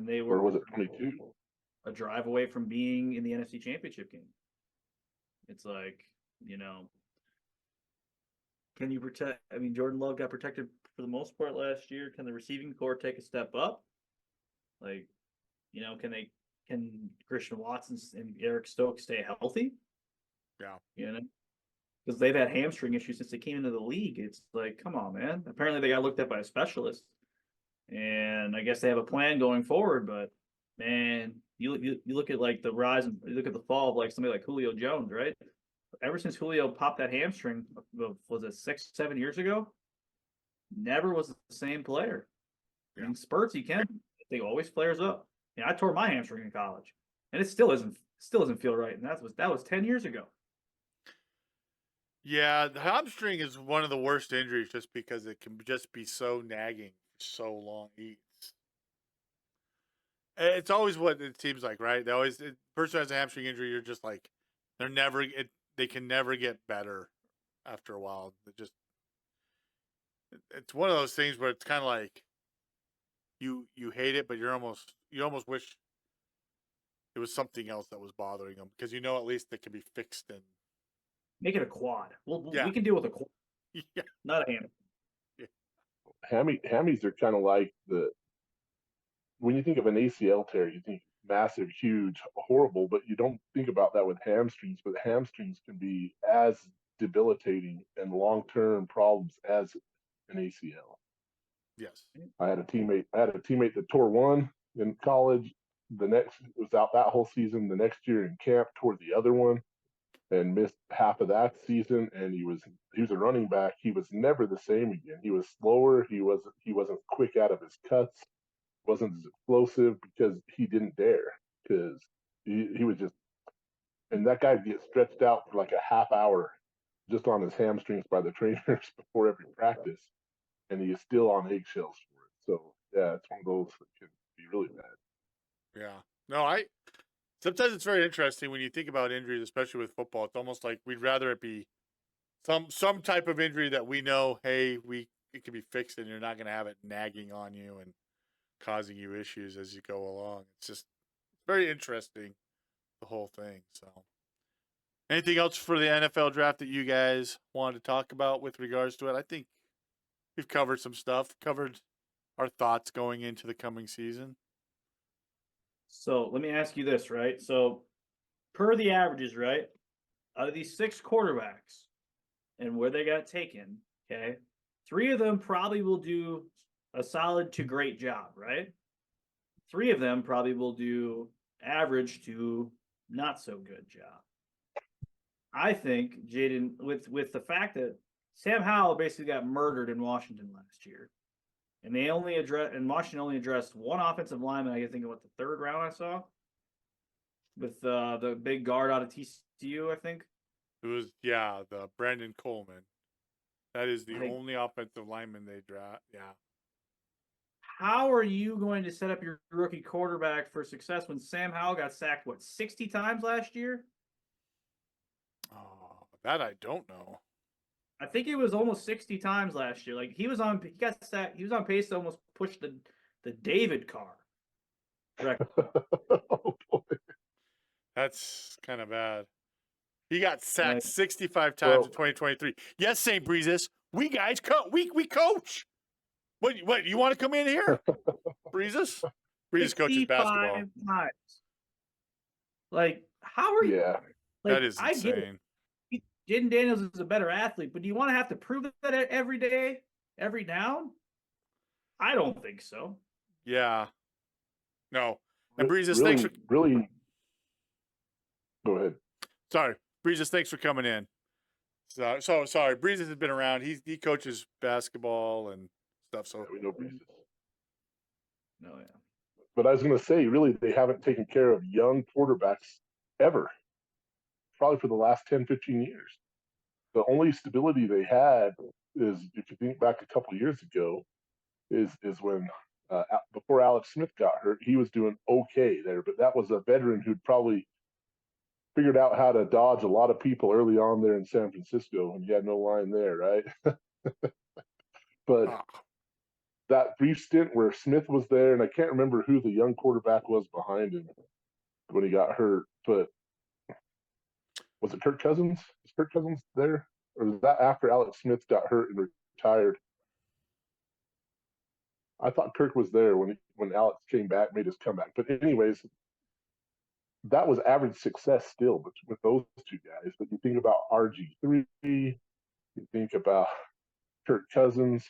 Speaker 2: they
Speaker 3: or
Speaker 2: were
Speaker 3: was it 22?
Speaker 2: a drive away from being in the NFC Championship game. It's like, can you protect? I mean, Jordan Love got protected for the most part last year. Can the receiving core take a step up? Like, can Christian Watson and Eric Stokes stay healthy?
Speaker 1: Yeah.
Speaker 2: Because they've had hamstring issues since they came into the league. It's like, come on, man. Apparently, they got looked at by a specialist, and I guess they have a plan going forward. But man, you look at like the rise and you look at the fall of like somebody like Julio Jones, right? Ever since Julio popped that hamstring, was it 6-7 years ago? Never was the same player.
Speaker 1: Yeah.
Speaker 2: In spurts, he can. They always flares up. I tore my hamstring in college, and it still doesn't feel right. And that was 10 years ago.
Speaker 1: Yeah, the hamstring is one of the worst injuries just because it can just be so nagging for so long. It's always what it seems like, right? Person has a hamstring injury, you're just like, they can never get better after a while. It's one of those things where it's kind of like you hate it, but you almost wish it was something else that was bothering them because at least it can be fixed and
Speaker 2: Make it a quad.
Speaker 1: yeah.
Speaker 2: We can deal with a quad,
Speaker 1: Yeah.
Speaker 2: not a hammer.
Speaker 3: Hammies are kind of like when you think of an ACL tear, you think massive, huge, horrible, but you don't think about that with hamstrings. But hamstrings can be as debilitating and long-term problems as an ACL.
Speaker 1: Yes.
Speaker 3: I had a teammate that tore one in college. The next was out that whole season. The next year in camp tore the other one and missed half of that season. And he was a running back. He was never the same again. He was slower. He wasn't quick out of his cuts. Wasn't as explosive because he didn't dare. Because he was just, and that guy gets stretched out for like a half hour just on his hamstrings by the trainers before every practice, and he is still on eggshells for it. So yeah, it's one of those that can be really bad.
Speaker 1: Yeah. No, sometimes it's very interesting when you think about injuries, especially with football. It's almost like we'd rather it be some type of injury that we know, hey, it can be fixed and you're not going to have it nagging on you and causing you issues as you go along. It's just very interesting, the whole thing. So Anything else for the NFL draft that you guys wanted to talk about with regards to it? I think we've covered some stuff, covered our thoughts going into the coming season.
Speaker 2: So let me ask you this, right? So per the averages, right? Out of these 6 quarterbacks and where they got taken, okay, 3 of them probably will do a solid to great job, right? 3 of them probably will do average to not so good job. I think Jaden, with the fact that Sam Howell basically got murdered in Washington last year, and Washington only addressed one offensive lineman. I think in the 3rd round I saw with the big guard out of TCU. I think
Speaker 1: It was the Brandon Coleman. That is the
Speaker 2: Like-
Speaker 1: only offensive lineman they draft. Yeah.
Speaker 2: How are you going to set up your rookie quarterback for success when Sam Howell got sacked 60 times last year?
Speaker 1: Oh, that I don't know.
Speaker 2: I think it was almost 60 times last year. Like he got sacked. He was on pace to almost push the David Carr record.
Speaker 3: Oh boy.
Speaker 1: That's kind of bad. He got sacked
Speaker 2: Like-
Speaker 1: 65 times
Speaker 3: Well-
Speaker 1: in 2023. Yes, St. Breezes. We guys we coach. What you want to come in here? Breezes? Breezes coaches basketball.
Speaker 2: 65 times. Like, how are you?
Speaker 3: Yeah.
Speaker 2: Like,
Speaker 1: That is
Speaker 2: I get it.
Speaker 1: insane.
Speaker 2: Jaden Daniels is a better athlete, but do you want to have to prove that every day, every down? I don't think so.
Speaker 1: Yeah. No. And Breezes,
Speaker 3: really,
Speaker 1: thanks for
Speaker 3: really. Go ahead.
Speaker 1: sorry. Breezes, thanks for coming in. So sorry. Breezes has been around. He coaches basketball and stuff. So
Speaker 3: We know Breezes.
Speaker 2: No, yeah.
Speaker 3: But I was going to say, really, they haven't taken care of young quarterbacks ever, probably for the last 10, 15 years. The only stability they had is, if you think back a couple years ago, is when before Alex Smith got hurt, he was doing okay there. But that was a veteran who'd probably figured out how to dodge a lot of people early on there in San Francisco, and you had no line there, right? But
Speaker 1: ah,
Speaker 3: that brief stint where Smith was there, and I can't remember who the young quarterback was behind him when he got hurt, but was it Kirk Cousins? Was Kirk Cousins there? Or was that after Alex Smith got hurt and retired? I thought Kirk was there when Alex came back, made his comeback. But anyways, that was average success still with those 2 guys. But you think about RG3, you think about Kirk Cousins,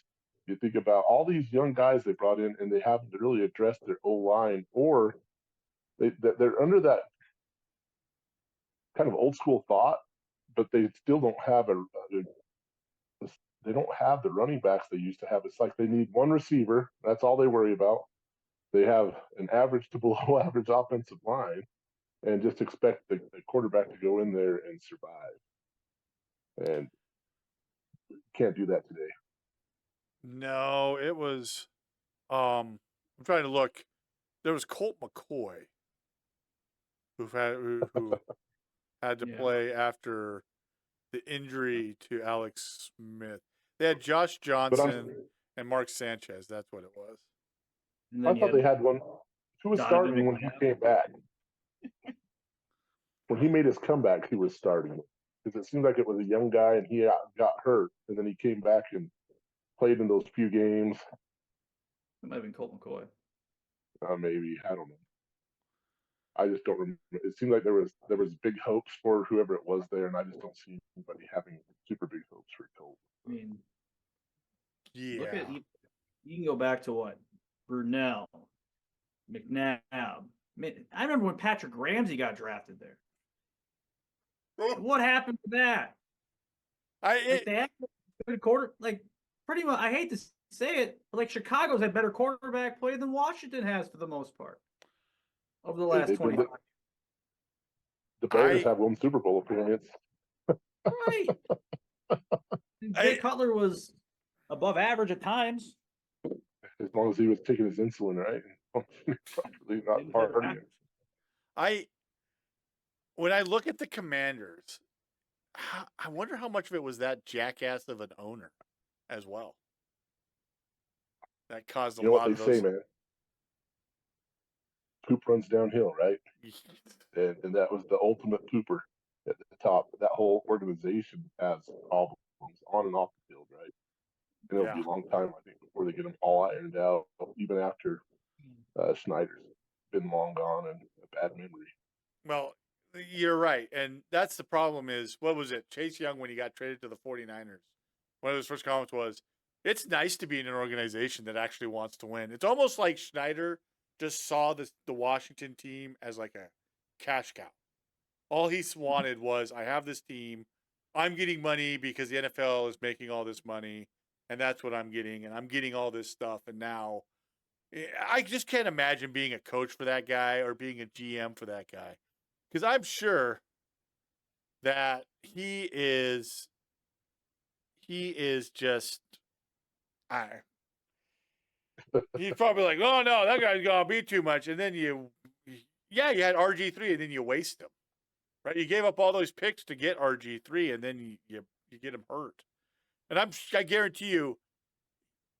Speaker 3: you think about all these young guys they brought in, and they haven't really addressed their O-line, or they're under that kind of old school thought, but they still don't have they don't have the running backs they used to have. It's like they need one receiver. That's all they worry about. They have an average to below average offensive line, and just expect the quarterback to go in there and survive. And can't do that today.
Speaker 1: no, it was I'm trying to look. There was Colt McCoy who had to
Speaker 2: Yeah.
Speaker 1: play after the injury to Alex Smith. They had Josh
Speaker 3: But
Speaker 1: Johnson and Mark Sanchez. That's what it was.
Speaker 2: And
Speaker 3: I
Speaker 2: then you
Speaker 3: thought they
Speaker 2: had
Speaker 3: had one. Who was
Speaker 2: Donovan
Speaker 3: starting when he
Speaker 2: McNabb.
Speaker 3: came back? When he made his comeback, he was starting because it seemed like it was a young guy, and he got hurt, and then he came back and played in those few games.
Speaker 2: it might have been Colt McCoy.
Speaker 3: Maybe, I don't know. I just don't remember. It seemed like there was big hopes for whoever it was there, and I just don't see anybody having super big hopes for Colt.
Speaker 2: I mean,
Speaker 1: Yeah.
Speaker 2: look at you can go back to what Brunell, McNabb. I remember when Patrick Ramsey got drafted there. What happened to that? Like they had a good quarter. Like pretty much, I hate to say it, but like Chicago's had better quarterback play than Washington has for the most part over the last
Speaker 3: They've been
Speaker 2: 25.
Speaker 3: The Bears
Speaker 1: I-
Speaker 3: have won Super Bowl appearance.
Speaker 2: Right. And Jay Cutler was above average at times.
Speaker 3: As long as he was taking his insulin, right? Properly, not
Speaker 2: Didn't play the
Speaker 3: partying.
Speaker 1: When I look at the Commanders, I wonder how much of it was that jackass of an owner as well. That caused a
Speaker 3: You know
Speaker 1: lot
Speaker 3: what
Speaker 1: of
Speaker 3: they
Speaker 1: those.
Speaker 3: say, man? Poop runs downhill, right? And that was the ultimate pooper. at the top. That whole organization has problems on and off the field, right? And it'll
Speaker 1: Yeah.
Speaker 3: be a long time, I think, before they get them all ironed out. Even after Schneider's been long gone and a bad memory.
Speaker 1: Well, you're right. And that's the problem is, what was it? Chase Young, when he got traded to the 49ers, one of his first comments was, it's nice to be in an organization that actually wants to win. It's almost like Schneider just saw the Washington team as like a cash cow. All he wanted was, I have this team. I'm getting money because the NFL is making all this money, and that's what I'm getting. And I'm getting all this stuff. And now I just can't imagine being a coach for that guy or being a GM for that guy. Because I'm sure that he is just, he's probably like, oh no, that guy's gonna be too much. And then you had RG3 and then you waste him, right? You gave up all those picks to get RG3 and then you get him hurt. And I guarantee you,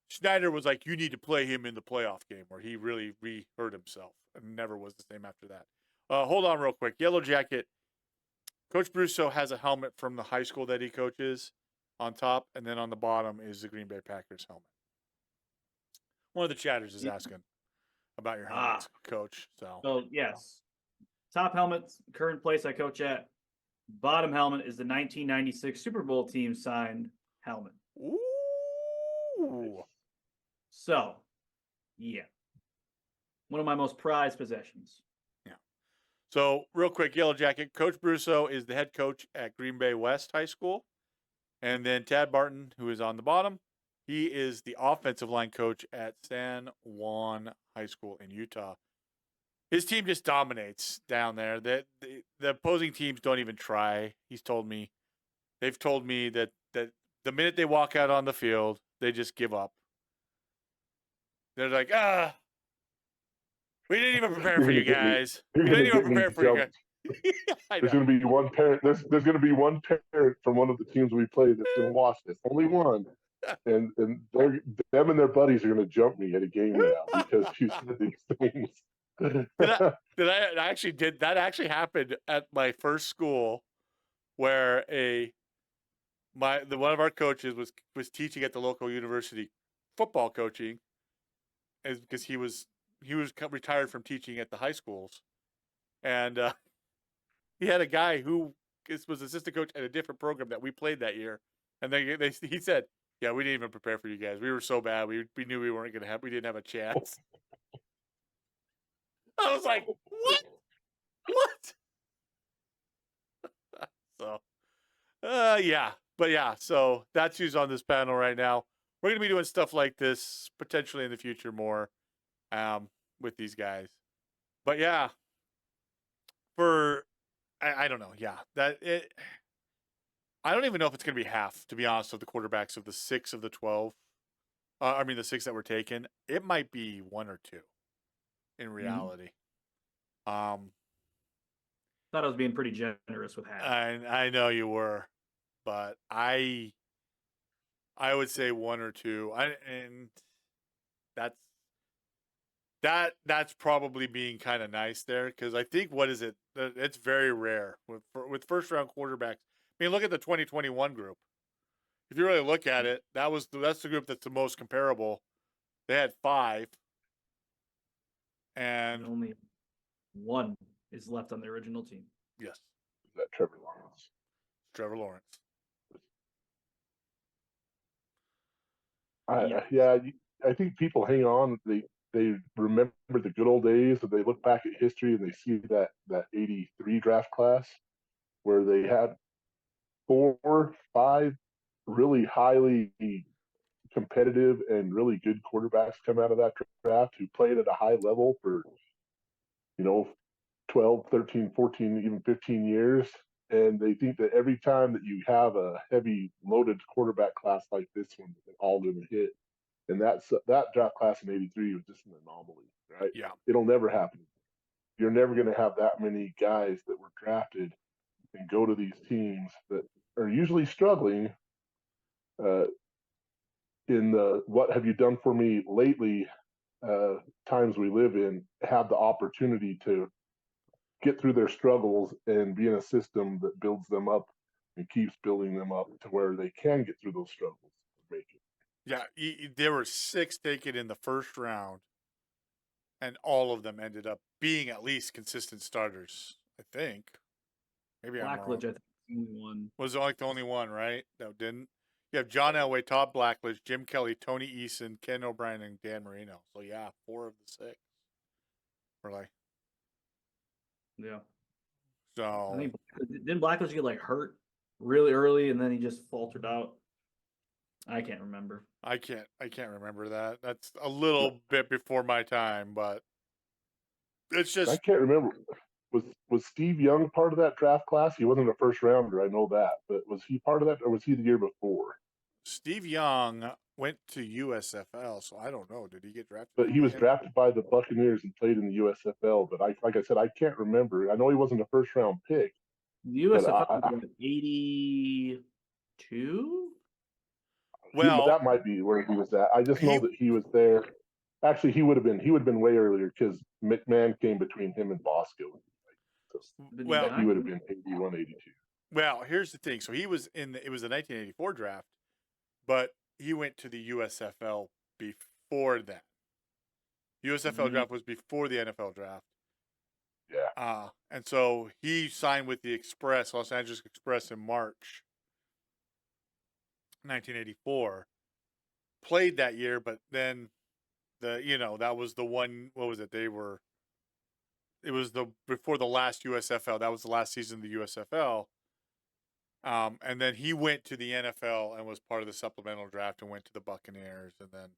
Speaker 1: Schneider was like, you need to play him in the playoff game where he really hurt himself and never was the same after that. Hold on real quick. Yellow Jacket. Coach Brusso has a helmet from the high school that he coaches on top, and then on the bottom is the Green Bay Packers helmet. One of the chatters is asking about your helmets, Coach.
Speaker 2: So yes, top helmet, current place I coach at. Bottom helmet is the 1996 Super Bowl team signed helmet.
Speaker 1: Ooh.
Speaker 2: So, yeah, one of my most prized possessions.
Speaker 1: Yeah. So real quick, Yellow Jacket. Coach Brusso is the head coach at Green Bay West High School, and then Tad Barton, who is on the bottom, he is the offensive line coach at San Juan High School in Utah. His team just dominates down there. The opposing teams don't even try. They've told me that the minute they walk out on the field, they just give up. They're like, we didn't even prepare for you guys. We didn't even prepare for you guys.
Speaker 3: There's going to be one parent. There's going to be one parent from one of the teams we play that's going to watch this. Only one, and them and their buddies are going to jump me at a game now because you said these things.
Speaker 1: That actually happened at my first school, where one of our coaches was teaching at the local university football coaching, is because he was retired from teaching at the high schools, and he had a guy who was assistant coach at a different program that we played that year, and he said, "Yeah, we didn't even prepare for you guys. We were so bad. We knew we weren't gonna have. We didn't have a chance." I was like, "What? What?" So, yeah, but yeah. So that's who's on this panel right now. We're gonna be doing stuff like this potentially in the future more, with these guys. But yeah, I don't know. Yeah, I don't even know if it's going to be half, to be honest, of the quarterbacks of the 6 of the 12. The 6 that were taken. It might be 1 or 2 in reality.
Speaker 2: Thought I was being pretty generous with half.
Speaker 1: I know you were, but I would say 1 or 2. And that's probably being kind of nice there, because I think, what is it? It's very rare with first round quarterbacks. I mean, look at the 2021 group. If you really look at it, that's the group that's the most comparable. They had 5, and
Speaker 2: only 1 is left on the original team.
Speaker 1: Yes,
Speaker 3: is that Trevor Lawrence?
Speaker 1: Trevor Lawrence.
Speaker 3: I think people hang on. They remember the good old days, and they look back at history and they see that '83 draft class where they had 4, 5 really highly competitive and really good quarterbacks come out of that draft who played at a high level for 12, 13, 14, even 15 years. And they think that every time that you have a heavy loaded quarterback class like this one, they're all going to hit. And that draft class in '83 was just an anomaly, right?
Speaker 1: Yeah.
Speaker 3: It'll never happen. You're never going to have that many guys that were drafted and go to these teams that are usually struggling in the what have you done for me lately times we live in, have the opportunity to get through their struggles and be in a system that builds them up and keeps building them up to where they can get through those struggles and make it.
Speaker 1: Yeah, there were 6 taken in the first round, and all of them ended up being at least consistent starters. I think. Maybe I'm wrong.
Speaker 2: Blackledge, I think, is the only one.
Speaker 1: Was like the only one, right? That didn't. You have John Elway, Todd Blackledge, Jim Kelly, Tony Eason, Ken O'Brien, and Dan Marino. So yeah, 4 of the 6 were like.
Speaker 2: Yeah. I
Speaker 1: So
Speaker 2: think didn't Blackledge get like hurt really early and then he just faltered out? I can't remember.
Speaker 1: I can't remember that. That's a little bit before my time, but it's
Speaker 3: I
Speaker 1: just
Speaker 3: can't remember. Was Steve Young part of that draft class? He wasn't a first rounder, I know that, but was he part of that, or was he the year before?
Speaker 1: Steve Young went to USFL, so I don't know. Did he get drafted?
Speaker 3: But he was drafted by the Buccaneers and played in the USFL. But like I said, I can't remember. I know he wasn't a first round pick.
Speaker 2: The USFL was 82.
Speaker 1: Well,
Speaker 3: that might be where he was at. I just know that he was there. Actually, he would have been way earlier because McMahon came between him and Bosco.
Speaker 1: Well,
Speaker 3: he would have been 81, 82.
Speaker 1: Well, here's the thing. So he was it was the 1984 draft, but he went to the USFL before that. USFL draft was before the NFL draft.
Speaker 3: Yeah.
Speaker 1: And so he signed with the Express, Los Angeles Express, in March 1984. Played that year, but then that was the one. What was it? It was before the last USFL. That was the last season of the USFL. And then he went to the NFL and was part of the supplemental draft and went to the Buccaneers and then,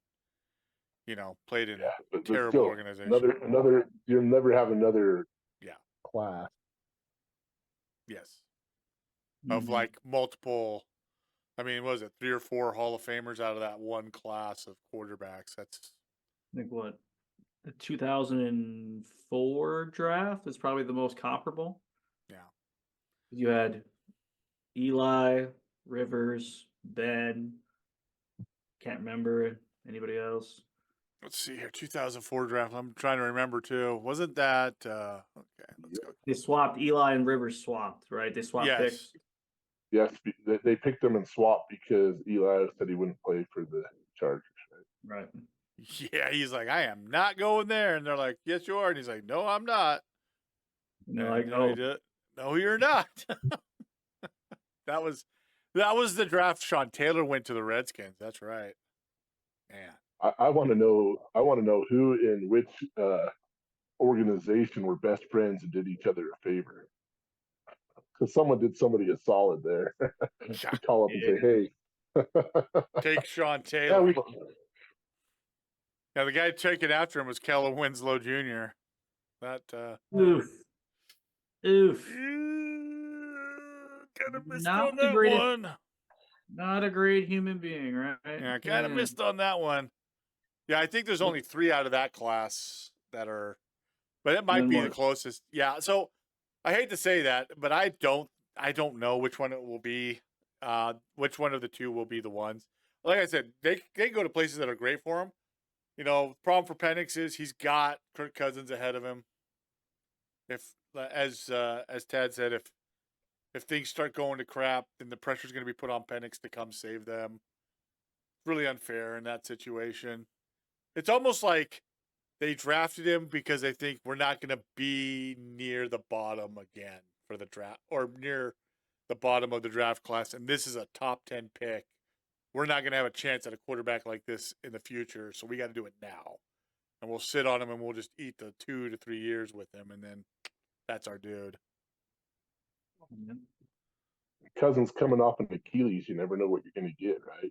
Speaker 1: played in a terrible organization.
Speaker 3: Another, you'll never have another class.
Speaker 1: Yes. Of like multiple, I mean, what was it, 3 or 4 Hall of Famers out of that one class of quarterbacks? That's,
Speaker 2: I think what? The 2004 draft is probably the most comparable.
Speaker 1: Yeah.
Speaker 2: You had Eli, Rivers, Ben. Can't remember anybody else.
Speaker 1: Let's see here. 2004 draft. I'm trying to remember too. Wasn't that okay? Let's go.
Speaker 2: They swapped. Eli and Rivers swapped, right? They swapped picks.
Speaker 3: Yes, they picked him and swapped because Eli said he wouldn't play for the Chargers.
Speaker 2: Right.
Speaker 1: Yeah, he's like, I am not going there, and they're like, yes, you are, and he's like, no, I'm not.
Speaker 2: And they're like, oh,
Speaker 1: no, you're not. That was the draft. Sean Taylor went to the Redskins. That's right. Man,
Speaker 3: I want to know who in which organization were best friends and did each other a favor. Because someone did somebody a solid there. Call up and say, hey,
Speaker 1: take Sean Taylor.
Speaker 3: Yeah,
Speaker 1: the guy taken after him was Kellen Winslow Jr. That
Speaker 2: oof.
Speaker 1: Kind of missed on that one.
Speaker 2: Not a great human being, right?
Speaker 1: Yeah, kind of missed on that one. Yeah, I think there's only 3 out of that class that are, but it might be the closest. Yeah, so I hate to say that, but I don't know which one it will be. Which one of the 2 will be the ones. Like I said, they go to places that are great for him. Problem for Penix is he's got Kirk Cousins ahead of him. If as Tad said, if things start going to crap, then the pressure's going to be put on Penix to come save them. Really unfair in that situation. It's almost like they drafted him because they think we're not going to be near the bottom again for the draft or near the bottom of the draft class. And this is a top 10 pick. We're not going to have a chance at a quarterback like this in the future. So we got to do it now. And we'll sit on him and we'll just eat the 2 to 3 years with him. And then that's our dude.
Speaker 3: Cousins coming off an Achilles, you never know what you're going to get, right?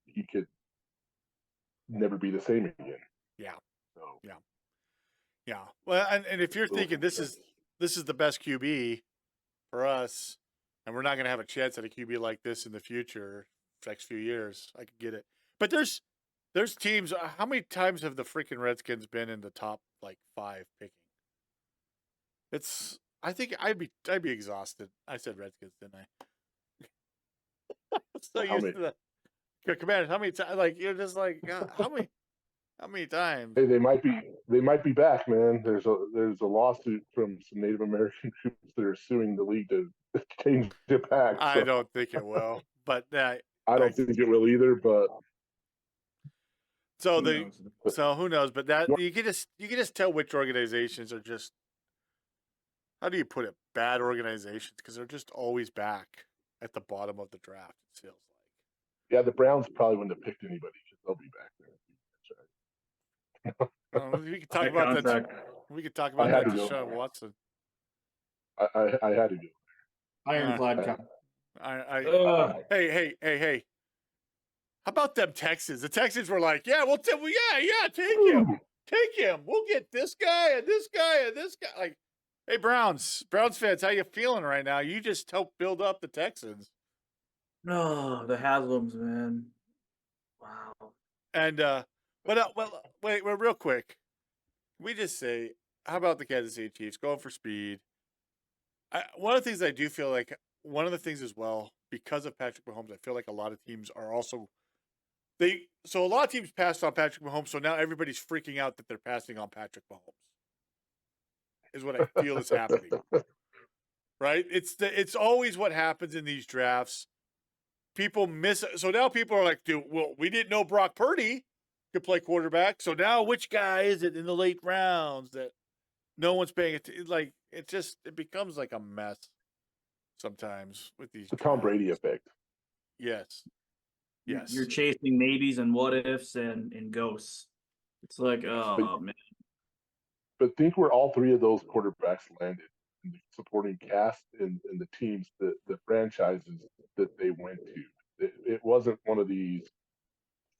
Speaker 3: He could never be the same again.
Speaker 1: Yeah. So. Yeah. Well, and if you're thinking this is the best QB for us, and we're not going to have a chance at a QB like this in the future, next few years, I could get it. But there's teams. How many times have the freaking Redskins been in the top 5 picking? I think I'd be exhausted. I said Redskins, didn't I? I'm so used to the Commanders. How many times? You're just like, God, how many? How many times?
Speaker 3: Hey, they might be back, man. There's a lawsuit from some Native American groups that are suing the league to change it back.
Speaker 1: I
Speaker 3: So
Speaker 1: don't think it will, but
Speaker 3: I
Speaker 1: like,
Speaker 3: don't think it will either. But
Speaker 1: so
Speaker 2: Who knows?
Speaker 1: so who knows? But that you can just tell which organizations are just, how do you put it, bad organizations, because they're just always back at the bottom of the draft. It feels like.
Speaker 3: yeah, the Browns probably wouldn't have picked anybody because they'll be back there.
Speaker 1: We could talk
Speaker 2: That
Speaker 1: about that.
Speaker 2: contract.
Speaker 1: We could talk
Speaker 3: I
Speaker 1: about
Speaker 3: had
Speaker 1: that
Speaker 3: to
Speaker 1: to
Speaker 3: go.
Speaker 1: Sean Watson.
Speaker 3: I had to go.
Speaker 2: Ironclad.
Speaker 1: Hey. How about them Texans? The Texans were like, yeah, take him. Take him. We'll get this guy and this guy and this guy. Like, hey, Browns fans, how you feeling right now? You just helped build up the Texans.
Speaker 2: Oh, the Haslams, man. Wow.
Speaker 1: And wait, real quick. We just say, how about the Kansas City Chiefs going for speed? One of the things I do feel like, one of the things as well, because of Patrick Mahomes, I feel like a lot of teams are also so a lot of teams passed on Patrick Mahomes, so now everybody's freaking out that they're passing on Patrick Mahomes. Is what I feel is happening. Right? It's always what happens in these drafts. People miss, so now people are like, dude, well, we didn't know Brock Purdy could play quarterback. So now which guy is it in the late rounds that no one's paying attention? Like, it becomes like a mess sometimes with these.
Speaker 3: The Tom Brady effect.
Speaker 1: Yes. Yes.
Speaker 2: You're chasing maybes and what ifs and ghosts. It's like, oh man.
Speaker 3: But think where all three of those quarterbacks landed in the supporting cast and the teams, the franchises that they went to. It wasn't one of these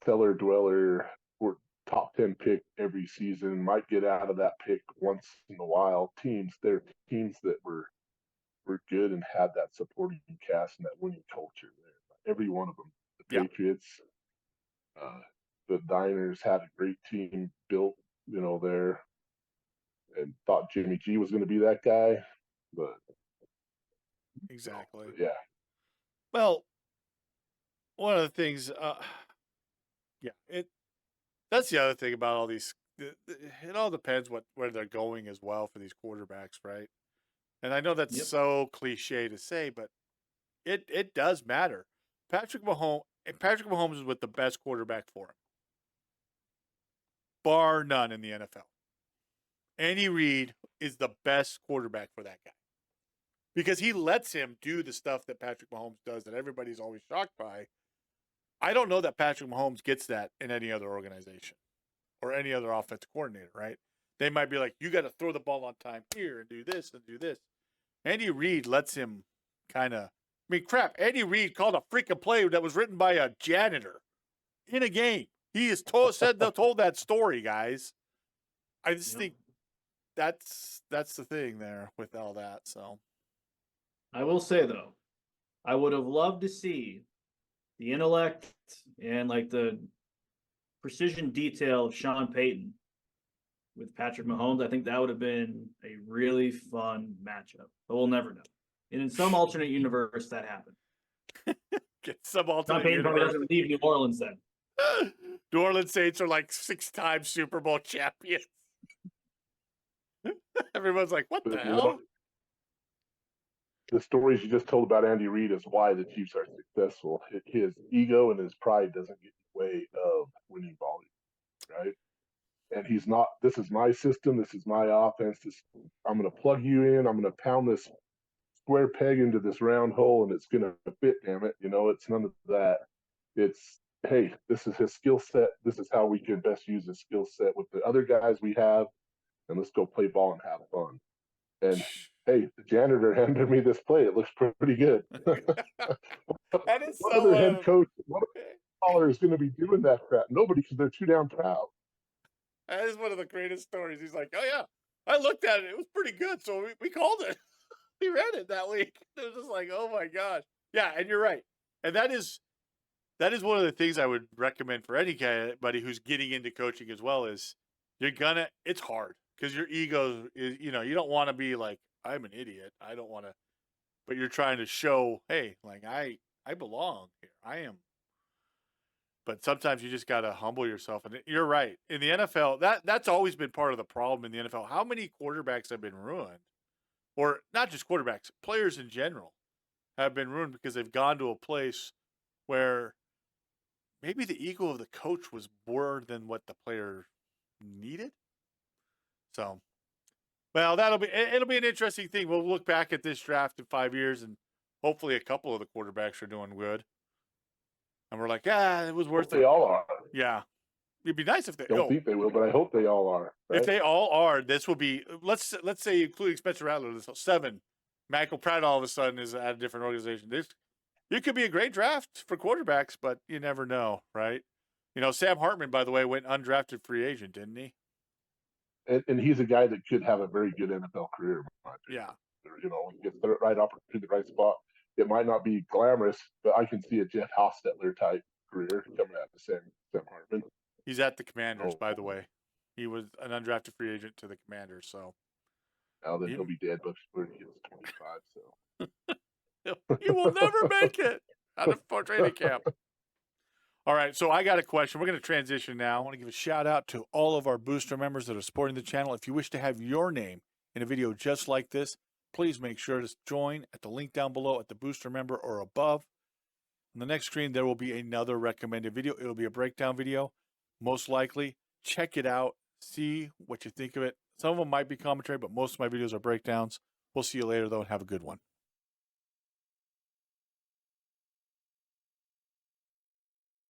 Speaker 3: cellar dweller or top 10 pick every season, might get out of that pick once in a while teams. They're teams that were good and had that supporting cast and that winning culture there. Every one of them. The Patriots, the Diners had a great team built, there, and thought Jimmy G was going to be that guy, but
Speaker 1: exactly.
Speaker 3: Yeah.
Speaker 1: Well, one of the things, that's the other thing about all these. It all depends where they're going as well for these quarterbacks, right? And I know that's so cliche to say, but it does matter. Patrick Mahomes is with the best quarterback for him, bar none in the NFL. Andy Reid is the best quarterback for that guy because he lets him do the stuff that Patrick Mahomes does that everybody's always shocked by. I don't know that Patrick Mahomes gets that in any other organization or any other offensive coordinator, right? They might be like, you got to throw the ball on time here and do this and do this. Andy Reid lets him kind of, crap. Andy Reid called a freaking play that was written by a janitor in a game. He has told that story, guys. I just think that's the thing there with all that. So
Speaker 2: I will say though, I would have loved to see the intellect and like the precision detail of Sean Payton with Patrick Mahomes. I think that would have been a really fun matchup, but we'll never know. And in some alternate universe, that happened.
Speaker 1: Get some alternate
Speaker 2: Sean Payton probably
Speaker 1: universe.
Speaker 2: doesn't leave New Orleans then.
Speaker 1: New Orleans Saints are like 6-time Super Bowl champions. Everyone's like, what the hell?
Speaker 3: The stories you just told about Andy Reid is why the Chiefs are successful. His ego and his pride doesn't get in the way of winning volume, right? And he's not, this is my system, this is my offense, I'm going to plug you in, I'm going to pound this square peg into this round hole and it's going to fit, damn it. It's none of that. It's, hey, this is his skill set. This is how we can best use his skill set with the other guys we have, and let's go play ball and have fun. And hey, the janitor handed me this play. It looks pretty good.
Speaker 1: That is
Speaker 3: what
Speaker 1: so
Speaker 3: other head coach, what other caller is going to be doing that crap? Nobody, because they're too damn proud.
Speaker 1: That is one of the greatest stories. He's like, oh yeah, I looked at it. It was pretty good. So we called it. We read it that week. It was just like, oh my gosh. Yeah, and you're right. And that is one of the things I would recommend for anybody who's getting into coaching as well is it's hard because your ego is, you don't want to be like, I'm an idiot. I don't want to, but you're trying to show, hey, like I belong here. I am. But sometimes you just got to humble yourself. And you're right. In the NFL, that's always been part of the problem in the NFL. How many quarterbacks have been ruined? Or not just quarterbacks, players in general have been ruined because they've gone to a place where maybe the ego of the coach was more than what the player needed. So, well, it'll be an interesting thing. We'll look back at this draft in 5 years, and hopefully a couple of the quarterbacks are doing good. And we're like, it was worth
Speaker 3: They
Speaker 1: it.
Speaker 3: all are.
Speaker 1: Yeah. It'd be nice if they
Speaker 3: Don't think they will, but I hope they all are. Right?
Speaker 1: If they all are, this will be let's say including Spencer Rattler, 7. Michael Pratt all of a sudden is at a different organization. It could be a great draft for quarterbacks, but you never know, right? You know, Sam Hartman, by the way, went undrafted free agent, didn't he?
Speaker 3: And he's a guy that could have a very good NFL career. In my opinion.
Speaker 1: Yeah.
Speaker 3: You know, when he gets the right opportunity, the right spot. It might not be glamorous, but I can see a Jeff Hostetler type career coming out of Sam Hartman.
Speaker 1: He's at the Commanders, by the way. He was an undrafted free agent to the Commanders, so.
Speaker 3: Now then he'll be dead before he hits 25.
Speaker 1: So he will never make it out of training camp. All right, so I got a question. We're going to transition now. I want to give a shout out to all of our Booster members that are supporting the channel. If you wish to have your name in a video just like this, please make sure to join at the link down below at the Booster member or above. On the next screen, there will be another recommended video. It'll be a breakdown video, most likely. Check it out. See what you think of it. Some of them might be commentary, but most of my videos are breakdowns. We'll see you later, though, and have a good one.